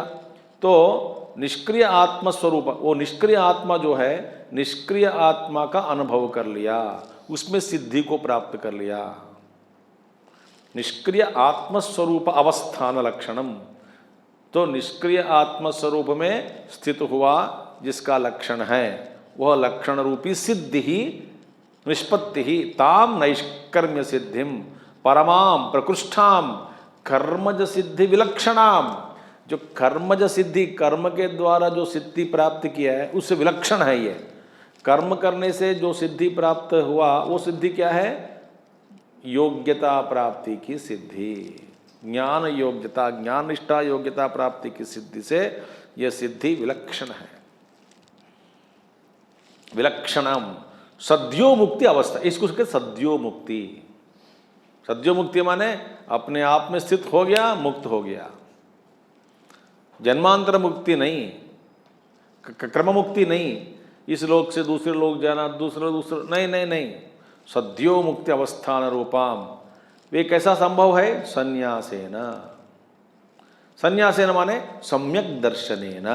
तो निष्क्रिय आत्म स्वरूप, वो निष्क्रिय आत्मा जो है, निष्क्रिय आत्मा का अनुभव कर लिया, उसमें सिद्धि को प्राप्त कर लिया। निष्क्रिय आत्मस्वरूप अवस्थान लक्षणम, तो निष्क्रिय आत्मस्वरूप में स्थित हुआ जिसका लक्षण है, वह लक्षण रूपी सिद्धि ही, निष्पत्ति ही ताम नैष्कर्म्य सिद्धिम परमाम प्रकृष्ठाम कर्मज सिद्धि विलक्षणाम। जो कर्मज सिद्धि, कर्म के द्वारा जो सिद्धि प्राप्त किया है उससे विलक्षण है ये। कर्म करने से जो सिद्धि प्राप्त हुआ वो सिद्धि क्या है? योग्यता प्राप्ति की सिद्धि, ज्ञान योग्यता, ज्ञान निष्ठा योग्यता प्राप्ति की सिद्धि से यह सिद्धि विलक्षण है। विलक्षणम सद्यो मुक्ति अवस्था, इसको कहते सद्यो मुक्ति। सद्यो मुक्ति माने अपने आप में स्थित हो गया, मुक्त हो गया। जन्मांतर मुक्ति नहीं, क्रम मुक्ति नहीं, इस लोक से दूसरे लोक जाना, दूसरे नहीं नहीं नहीं, सद्यो मुक्ति अवस्थान रूपाम वे कैसा संभव है? संन्यासेन। संन्यासेन माने सम्यक दर्शनेन।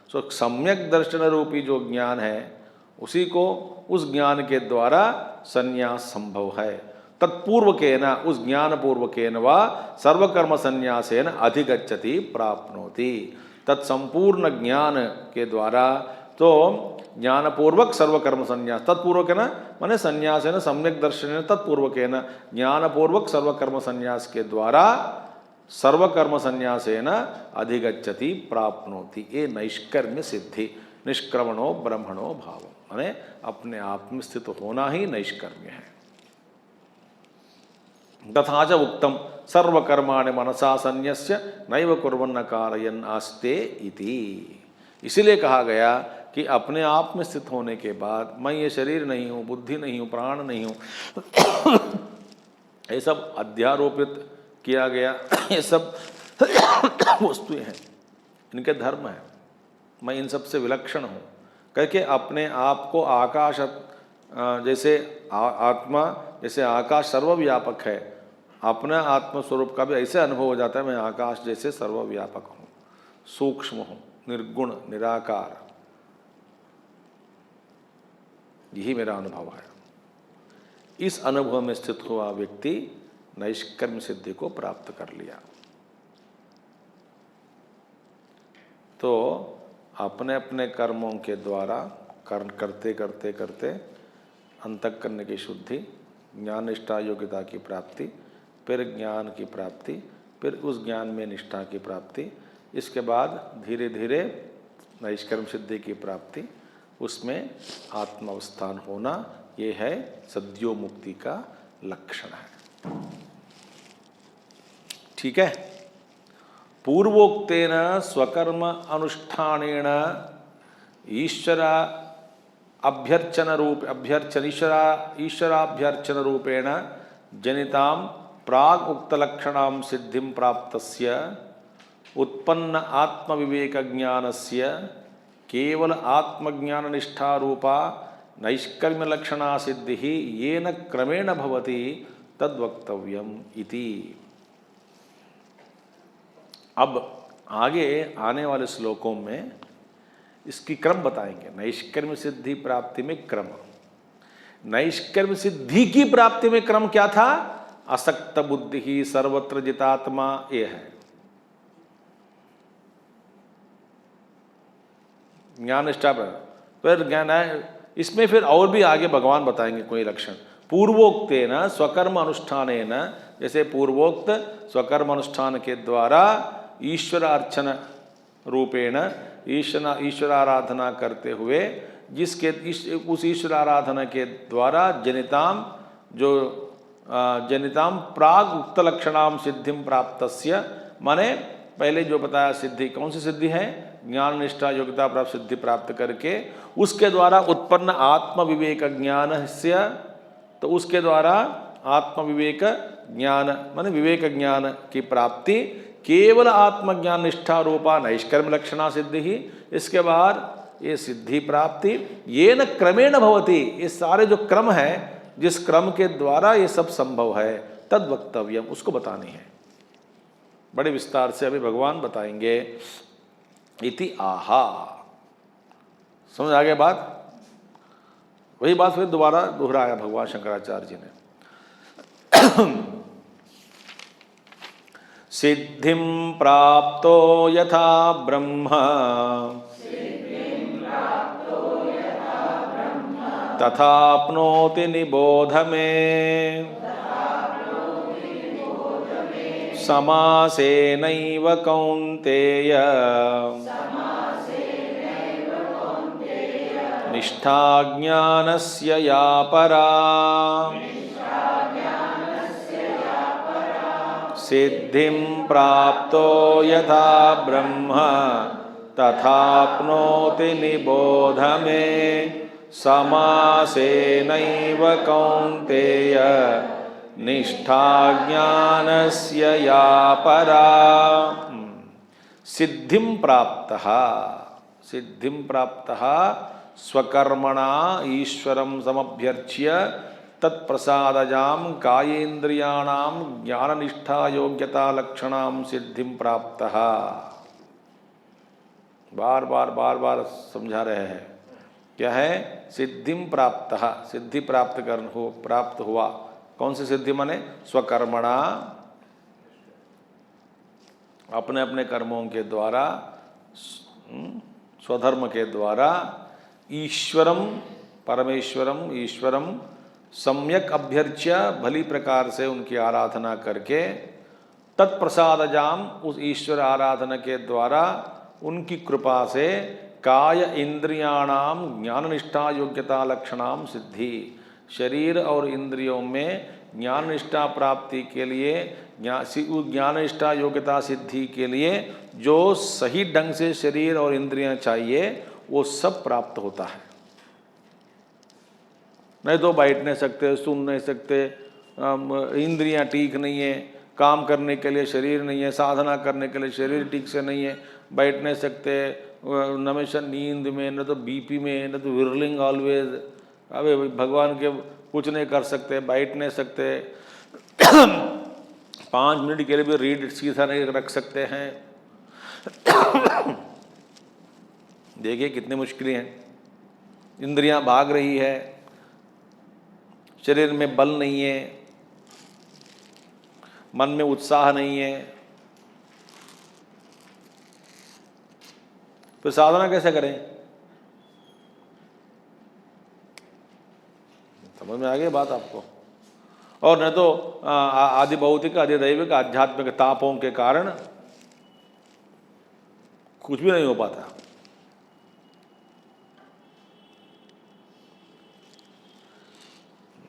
सो सम्यक दर्शन रूपी जो ज्ञान है उसी को, उस ज्ञान के द्वारा संन्यास संभव है। तत्पूर्वकेन, उस ज्ञान पूर्वकेन वा सर्वकर्म संन्यासेन अधिगच्छति प्राप्नोति। तत्संपूर्ण ज्ञान के द्वारा, तो ज्ञानपूर्वक सर्वकर्म संन्यास, तत्पूर्वकेन माने संन्यासेन सम्यक दर्शनेन तत्पूर्वकेन ज्ञानपूर्वक सर्वकर्म संन्यास के द्वारा सर्वकर्म संन्यासेन अधिगच्छति प्राप्नोति। ये नैष्कर्म्य सिद्धि, निष्क्रमणो ब्रह्मणो भाव, माने अपने आप में स्थित होना ही नैष्कर्म्य है। तथा च उक्तम सर्वकर्माणि मनसा संन्यस्य नैव कुर्वन्न कारयन् आस्ते इति। इसीलिए कहा गया कि अपने आप में स्थित होने के बाद, मैं ये शरीर नहीं हूँ, बुद्धि नहीं हूँ, प्राण नहीं हूँ, ये सब अध्यारोपित किया गया, ये सब वस्तुएं हैं, इनके धर्म हैं, मैं इन सब से विलक्षण हूँ करके अपने आप को आकाश, जैसे आत्मा, जैसे आकाश सर्वव्यापक है, अपना आत्मस्वरूप का भी ऐसे अनुभव हो जाता है, मैं आकाश जैसे सर्वव्यापक हूँ, सूक्ष्म हूँ, निर्गुण निराकार, यही मेरा अनुभव है। इस अनुभव में स्थित हुआ व्यक्ति नैष्कर्म्य सिद्धि को प्राप्त कर लिया। तो अपने अपने कर्मों के द्वारा कर्म करते करते करते अंतःकरण की शुद्धि, ज्ञान निष्ठा योग्यता की प्राप्ति, फिर ज्ञान की प्राप्ति, फिर उस ज्ञान में निष्ठा की प्राप्ति, इसके बाद धीरे धीरे नैष्कर्म्य सिद्धि की प्राप्ति, उसमें आत्मावस्थान होना, ये है सद्यो मुक्ति का लक्षण है। ठीक है। पूर्वोक्तेन स्वकर्म अनुष्ठानेन ईश्वर अभ्यर्चन रूप ईश्वराभ्यर्चन रूपेण जनितां प्राग उक्त लक्षणां सिद्धिं प्राप्तस्य उत्पन्न आत्मविवेक ज्ञानस्य केवल आत्मज्ञान निष्ठा रूपा नैष्कर्म्य लक्षणा सिद्धि येन क्रमेण भवति तद्वक्तव्यम इति। अब आगे आने वाले श्लोकों में इसकी क्रम बताएंगे। नैष्कर्म्य सिद्धि प्राप्ति में क्रम, नैष्कर्म्य सिद्धि की प्राप्ति में क्रम क्या था? असक्त बुद्धि ही सर्वत्र जितात्मा, ये है ज्ञान निष्ठा पर। फिर ज्ञान है, इसमें फिर और भी आगे भगवान बताएंगे कोई लक्षण। पूर्वोक्तेन स्वकर्म अनुष्ठानेन, जैसे पूर्वोक्त स्वकर्म अनुष्ठान के द्वारा ईश्वर अर्चन रूपेण ईश्वर आराधना करते हुए, जिसके उस ईश्वर आराधना के द्वारा जनिताम, जो जनिताम प्राग उक्त लक्षणाम सिद्धिम प्राप्तस्य, माने पहले जो बताया सिद्धि, कौन सी सिद्धि है? ज्ञान निष्ठा योग्यता प्राप्त सिद्धि प्राप्त करके उसके द्वारा उत्पन्न आत्म विवेक ज्ञान से, तो उसके द्वारा आत्म विवेक ज्ञान माने विवेक ज्ञान की प्राप्ति केवल आत्मज्ञान निष्ठा रूपा नैष्कर्म्य लक्षणा सिद्धि ही। इसके बाद ये सिद्धि प्राप्ति ये न क्रमेण भवति, ये सारे जो क्रम है, जिस क्रम के द्वारा ये सब संभव है, तद वक्तव्यम, उसको बतानी है। बड़े विस्तार से अभी भगवान बताएंगे। इति आहा, समझ आ गया बात? वही बात फिर दोबारा दोहराया भगवान शंकराचार्य जी ने। सिद्धिं प्राप्तो यथा ब्रह्म तथाप्नोति निबोध मे, समासेनैव कौन्तेय निष्ठा ज्ञानस्य या परा। सिद्धिं प्राप्तो यथा ब्रह्म तथाप्नोति निबोध मे, समासेनैव कौन्तेय निष्ठा ज्ञानस्य या परा। सिद्धिं प्राप्तः, सिद्धिं प्राप्तः स्वकर्मणा ईश्वरं समभ्यर्च्य तत्प्रसादजाम कायेन्द्रियाणाम ज्ञान निष्ठा योग्यता लक्षणाम सिद्धिम प्राप्तः। बार बार समझा रहे हैं। क्या है? सिद्धिम प्राप्तः, सिद्धि प्राप्त हुआ। कौन सी सिद्धि? माने स्वकर्मणा, अपने अपने कर्मों के द्वारा, स्वधर्म के द्वारा, ईश्वरम परमेश्वरम ईश्वरम सम्यक अभ्यर्च्य, भली प्रकार से उनकी आराधना करके, तत्प्रसादजाम, उस ईश्वर आराधना के द्वारा उनकी कृपा से, काय इंद्रियाणाम ज्ञान निष्ठा योग्यता लक्षणाम सिद्धि, शरीर और इंद्रियों में ज्ञान निष्ठा प्राप्ति के लिए, ज्ञान निष्ठा योग्यता सिद्धि के लिए जो सही ढंग से शरीर और इंद्रियां चाहिए वो सब प्राप्त होता है। नहीं तो बैठ नहीं सकते, सुन नहीं सकते, इंद्रियां ठीक नहीं है, काम करने के लिए शरीर नहीं है, साधना करने के लिए शरीर ठीक से नहीं है, बैठ नहीं सकते, हमेशा नींद में, न तो बीपी में, न तो विरलिंग ऑलवेज। अबे भगवान के कुछ नहीं कर सकते, बैठ नहीं सकते, 5 मिनट के लिए भी रीढ़ सीधा नहीं रख सकते हैं। देखिए कितनी मुश्किलें हैं। इंद्रियां भाग रही है, शरीर में बल नहीं है, मन में उत्साह नहीं है, फिर साधना कैसे करें? समझ में आ गई बात आपको? और न तो आदि भौतिक आदि दैविक आध्यात्मिक तापों के कारण कुछ भी नहीं हो पाता।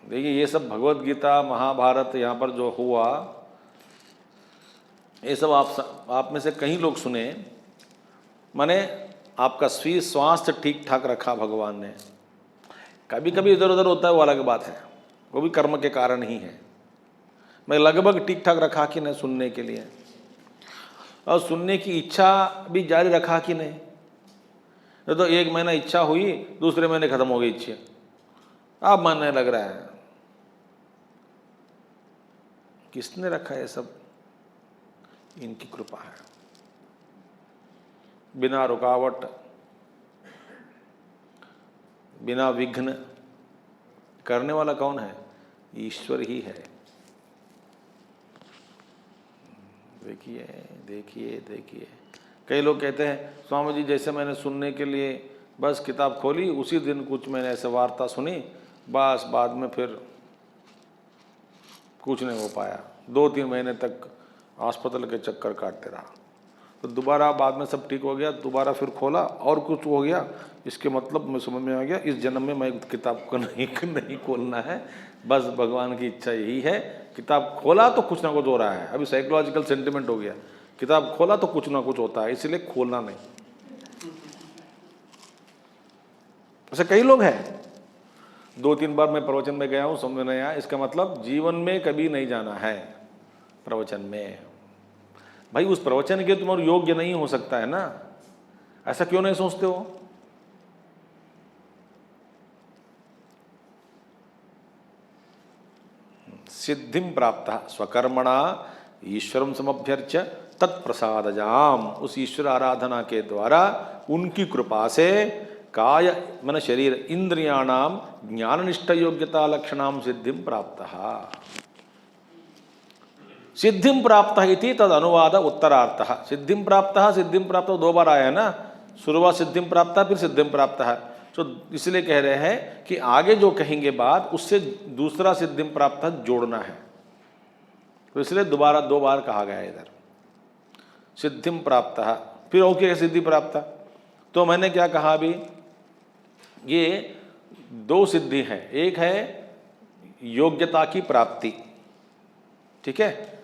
देखिए ये सब भगवत गीता महाभारत यहाँ पर जो हुआ, ये सब आप में से कई लोग सुने। माने आपका स्वास्थ्य ठीक ठाक रखा भगवान ने। कभी कभी इधर उधर होता है वो अलग बात है, वो भी कर्म के कारण ही है। मैं लगभग ठीक ठाक रखा कि नहीं सुनने के लिए, और सुनने की इच्छा भी जारी रखा कि नहीं। तो 1 महीना इच्छा हुई, दूसरे महीने खत्म हो गई इच्छा, अब मन नहीं लग रहा है। किसने रखा है सब? इनकी कृपा है। बिना रुकावट, बिना विघ्न करने वाला कौन है? ईश्वर ही है। देखिए देखिए देखिए, कई लोग कहते हैं स्वामी जी जैसे मैंने सुनने के लिए बस किताब खोली, उसी दिन कुछ मैंने ऐसे वार्ता सुनी, बस बाद में फिर कुछ नहीं हो पाया, 2-3 महीने तक अस्पताल के चक्कर काटते रहा। तो दोबारा बाद में सब ठीक हो गया, दोबारा फिर खोला और कुछ हो गया। इसके मतलब मैं समझ में आ गया, इस जन्म में मैं किताब को नहीं खोलना है। बस भगवान की इच्छा यही है। किताब खोला तो कुछ ना कुछ हो रहा है। अभी साइकोलॉजिकल सेंटिमेंट हो गया, किताब खोला तो कुछ ना कुछ होता है, इसलिए खोलना नहीं। ऐसे कई लोग हैं। 2-3 बार मैं प्रवचन में गया हूँ, समझ में नहीं आया। इसका मतलब जीवन में कभी नहीं जाना है प्रवचन में। भाई उस प्रवचन के तुम योग्य नहीं हो सकता है ना, ऐसा क्यों नहीं सोचते हो? सिद्धिम प्राप्त स्वकर्मणा ईश्वरम समभ्यर्च्य तत्प्रसादजाम, उस ईश्वर आराधना के द्वारा उनकी कृपा से काय मन शरीर इंद्रियाणाम ज्ञाननिष्ठ योग्यता लक्षणाम सिद्धिम प्राप्त। सिद्धिम प्राप्त इति तद अनुवाद उत्तरार्थः। सिद्धिम प्राप्त 2 बार आया है ना, शुरुआत सिद्धिम प्राप्त फिर सिद्धिम प्राप्त है। तो इसलिए कह रहे हैं कि आगे जो कहेंगे बात उससे दूसरा सिद्धिम प्राप्त जोड़ना है, तो इसलिए दोबारा 2 बार कहा गया है इधर। सिद्धिम प्राप्त फिर ओके सिद्धि प्राप्त। तो मैंने क्या कहा अभी, ये 2 सिद्धि हैं। एक है योग्यता की प्राप्ति, ठीक है।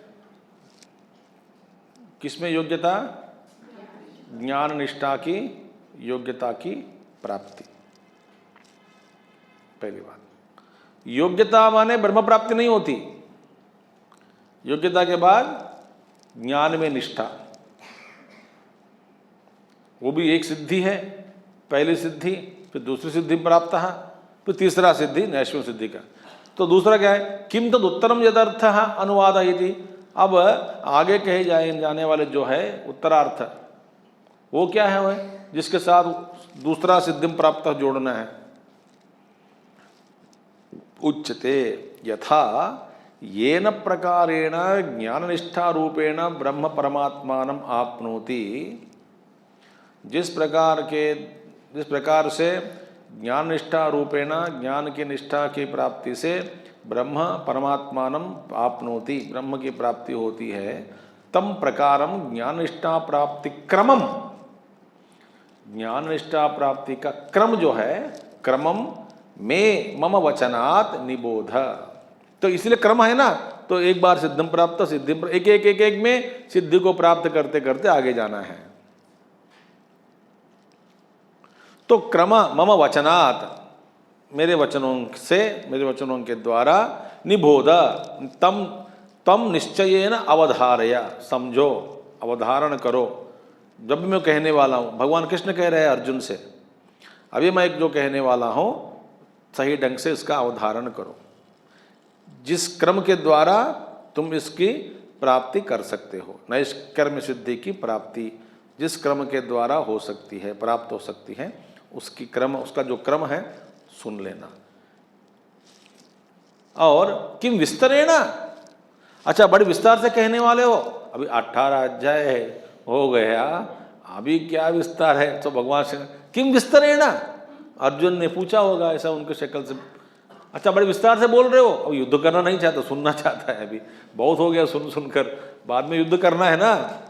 किसमें योग्यता? ज्ञान निष्ठा की योग्यता की प्राप्ति, पहली बात। योग्यता माने ब्रह्म प्राप्ति नहीं होती, योग्यता के बाद ज्ञान में निष्ठा, वो भी एक सिद्धि है। पहली सिद्धि, फिर दूसरी सिद्धि प्राप्त है, फिर तीसरा सिद्धि नैष्ठिक सिद्धि का। तो दूसरा क्या है, किम तद उत्तरम यदर्थ अनुवाद इति। अब आगे कहे जाने वाले जो है उत्तरार्थ, वो क्या है, वह जिसके साथ दूसरा सिद्धिम प्राप्त जोड़ना है। उच्यते यथा येन प्रकारेण ज्ञाननिष्ठा रूपेण ब्रह्म परमात्मानम आपनोति, जिस प्रकार से ज्ञान निष्ठा रूपेण ज्ञान की निष्ठा की प्राप्ति से ब्रह्म परमात्मानम आपनोति, ब्रह्म की प्राप्ति होती है, तम प्रकारम ज्ञान निष्ठा प्राप्ति क्रमम, ज्ञान निष्ठा प्राप्ति का क्रम जो है, क्रमम में मम वचनात् निबोध। तो इसलिए क्रम है ना, तो एक बार सिद्धम प्राप्त, सिद्धि एक में सिद्धि को प्राप्त करते करते आगे जाना है। तो क्रम मम वचनात्, मेरे वचनों के द्वारा, निबोध तम निश्चयेन अवधारय, समझो, अवधारण करो। जब भी मैं कहने वाला हूँ, भगवान कृष्ण कह रहे हैं अर्जुन से, अभी मैं एक जो कहने वाला हूँ सही ढंग से इसका अवधारण करो। जिस क्रम के द्वारा तुम इसकी प्राप्ति कर सकते हो, नैष्कर्म्य सिद्धि की प्राप्ति जिस क्रम के द्वारा हो सकती है, प्राप्त हो सकती है, उसका जो क्रम है सुन लेना। और किम विस्तरेण, अच्छा बड़े विस्तार से कहने वाले हो, अभी 18 अध्याय हो गया, अभी क्या विस्तार है। तो भगवान से किम विस्तरेण, अर्जुन ने पूछा होगा ऐसा उनके शक्ल से, अच्छा बड़े विस्तार से बोल रहे हो, अब युद्ध करना नहीं चाहता, सुनना चाहता है, अभी बहुत हो गया सुन सुनकर, बाद में युद्ध करना है ना।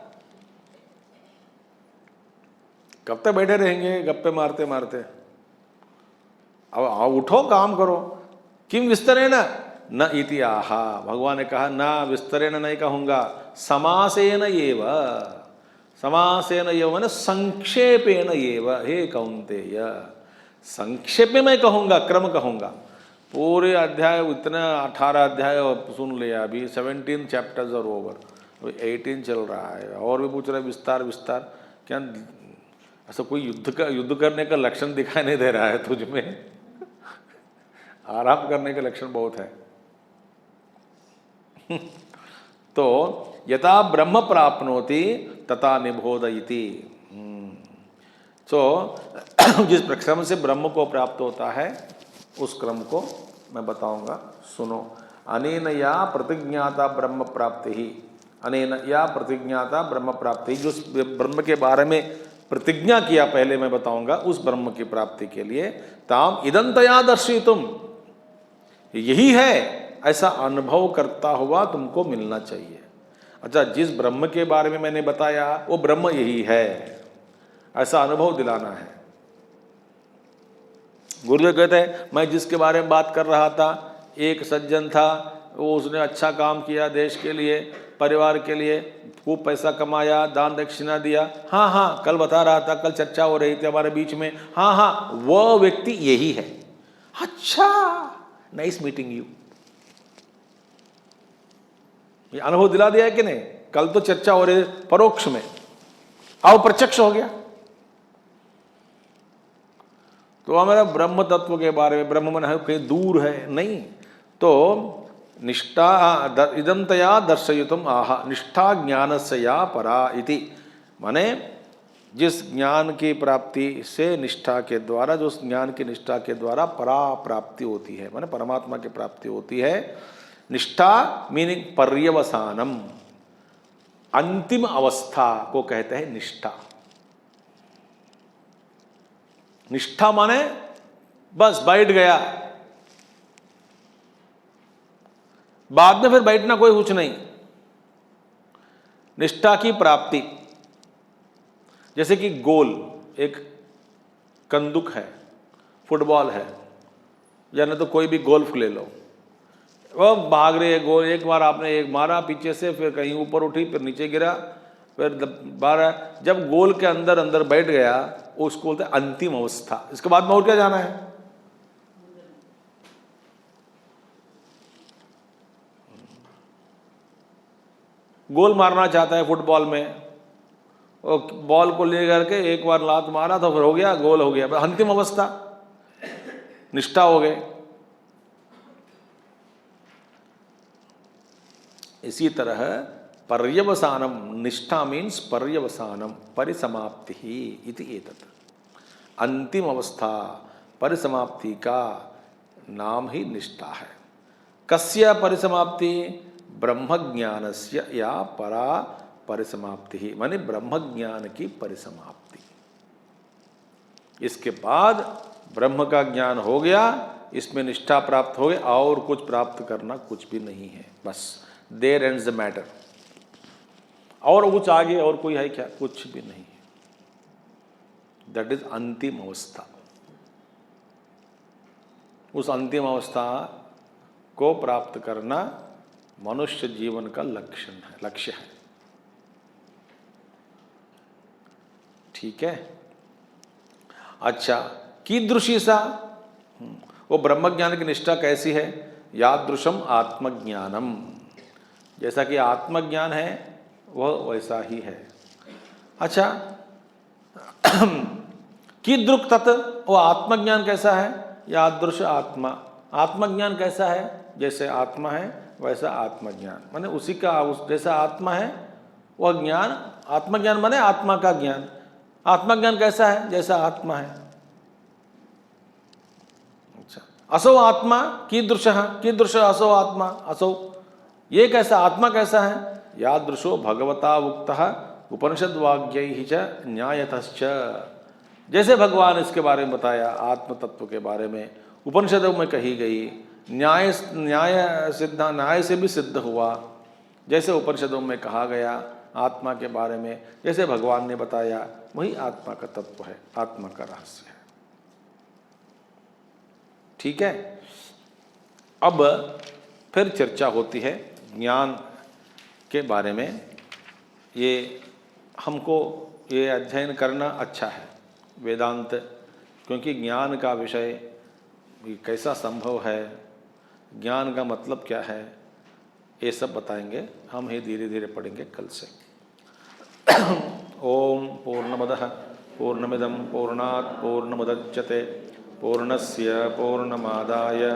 कब तक बैठे रहेंगे गप्पे मारते मारते, अब उठो काम करो। किम विस्तरेण न इति आहा, भगवान ने कहा ना विस्तरेण नहीं कहूंगा, समासेन एव, समासेन एव माने संक्षेपेण एव, हे कौन्तेय, संक्षेप में मैं कहूंगा, क्रम कहूंगा। पूरे अध्याय इतना 18 अध्याय सुन लिया, अभी 17 चैप्टर्स आर ओवर, अभी 18 चल रहा है, और भी पूछ रहे विस्तार विस्तार। क्या ऐसा कोई युद्ध करने का लक्षण दिखाई नहीं दे रहा है तुझ में? आराम करने का लक्षण बहुत है। तो यथा ब्रह्म प्राप्नोति तथा निबोध इति। तो जिस क्रम से ब्रह्म को प्राप्त होता है उस क्रम को मैं बताऊंगा, सुनो। अनेन या प्रतिज्ञाता ब्रह्म प्राप्ति ही, अनेन या प्रतिज्ञाता ब्रह्म प्राप्ति, जो ब्रह्म के बारे में प्रतिज्ञा किया पहले मैं बताऊंगा, उस ब्रह्म की प्राप्ति के लिए ताम इदंतया दर्शितुम, यही है ऐसा अनुभव करता हुआ तुमको मिलना चाहिए। अच्छा, जिस ब्रह्म के बारे में मैंने बताया वो ब्रह्म यही है, ऐसा अनुभव दिलाना है। गुरुदेव कहते हैं मैं जिसके बारे में बात कर रहा था, एक सज्जन था, वो उसने अच्छा काम किया देश के लिए, परिवार के लिए, खूब पैसा कमाया, दान दक्षिणा दिया, हाँ हाँ कल बता रहा था, कल चर्चा हो रही थी हमारे बीच में, हाँ हाँ वह व्यक्ति यही है। अच्छा, नाइस मीटिंग यू, ये अनुभव दिला दिया है कि नहीं? कल तो चर्चा हो रही परोक्ष में, अब प्रत्यक्ष हो गया। तो हमारा ब्रह्म तत्व के बारे में, ब्रह्म मन है कहीं दूर है नहीं, तो निष्ठा इदंतया दर्शयितुम आह, निष्ठा ज्ञानस्य या परा इति, माने जिस ज्ञान की प्राप्ति से निष्ठा के द्वारा, जो उस ज्ञान की निष्ठा के द्वारा परा प्राप्ति होती है, माने परमात्मा की प्राप्ति होती है। निष्ठा मीनिंग पर्यवसानम, अंतिम अवस्था को कहते हैं निष्ठा। निष्ठा माने बस बैठ गया, बाद में फिर बैठना कोई कुछ नहीं। निष्ठा की प्राप्ति, जैसे कि गोल एक कंदुक है, फुटबॉल है, या नहीं तो कोई भी गोल्फ ले लो, वो भाग रहे गोल, एक बार आपने एक मारा पीछे से, फिर कहीं ऊपर उठी, फिर नीचे गिरा, फिर बारह, जब गोल के अंदर अंदर बैठ गया, उसको बोलते हैं अंतिम अवस्था। इसके बाद में और क्या जाना है? गोल मारना चाहता है फुटबॉल में, वो बॉल को ले करके एक बार लात मारा तो फिर हो गया, गोल हो गया, अंतिम अवस्था, निष्ठा हो गए। इसी तरह पर्यवसानम, निष्ठा मीन्स पर्यवसानम, परिसमाप्ति ही इति एतत्। अंतिम अवस्था, परिसमाप्ति का नाम ही निष्ठा है। कस्य परिसमाप्ति? ब्रह्मज्ञानस्य या परा परिसमाप्ति ही, माने ब्रह्मज्ञान की परिसमाप्ति। इसके बाद ब्रह्म का ज्ञान हो गया, इसमें निष्ठा प्राप्त हो गई, और कुछ प्राप्त करना कुछ भी नहीं है, बस देयर एंड्स द मैटर। और कुछ आगे और कोई है क्या? कुछ भी नहीं है। दैट इज अंतिम अवस्था। उस अंतिम अवस्था को प्राप्त करना मनुष्य जीवन का लक्ष्य है। ठीक है। अच्छा, कीदृशी सा? वो ब्रह्मज्ञान की निष्ठा कैसी है? यादृशम आत्मज्ञानम, जैसा कि आत्मज्ञान है वह वैसा ही है। अच्छा, कीदृक् तत्, वो आत्मज्ञान कैसा है? यादृश आत्मा, आत्मज्ञान कैसा है? जैसे आत्मा है वैसा आत्मज्ञान, माने उसी का, उस जैसा आत्मा है वह ज्ञान। आत्मज्ञान माने आत्मा का ज्ञान। आत्मज्ञान कैसा है? जैसा आत्मा है। अच्छा, असौ आत्मा कीदृशः? कीदृश असौ आत्मा? असौ, ये कैसा आत्मा कैसा है? यादृशो भगवता उक्तः उपनिषद वाक्यैः च न्यायतश्च, जैसे भगवान इसके बारे में बताया, आत्म तत्व के बारे में उपनिषदों में कही गई, न्याय से भी सिद्ध हुआ, जैसे उपनिषदों में कहा गया आत्मा के बारे में, जैसे भगवान ने बताया, वही आत्मा का तत्व है, आत्मा का रहस्य है। ठीक है। अब फिर चर्चा होती है ज्ञान के बारे में। ये हमको ये अध्ययन करना अच्छा है, वेदांत, क्योंकि ज्ञान का विषय कैसा संभव है, ज्ञान का मतलब क्या है, ये सब बताएंगे। हम ही धीरे धीरे पढ़ेंगे कल से। ओम पूर्णमदः पूर्णमिदं पूर्णात् पूर्णमुदच्यते पूर्णस्य पूर्णमादाय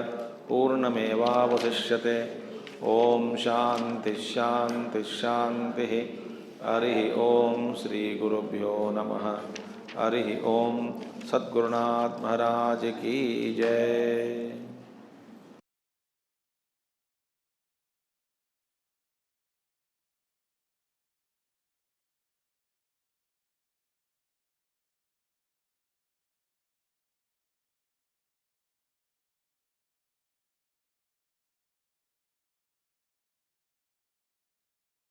पूर्णमेवावशिष्यते। ओम शांति शांति शांति। हरि ओम श्री गुरुभ्यो नमः। हरि ओम। सद्गुरुनाथ महाराज की जय।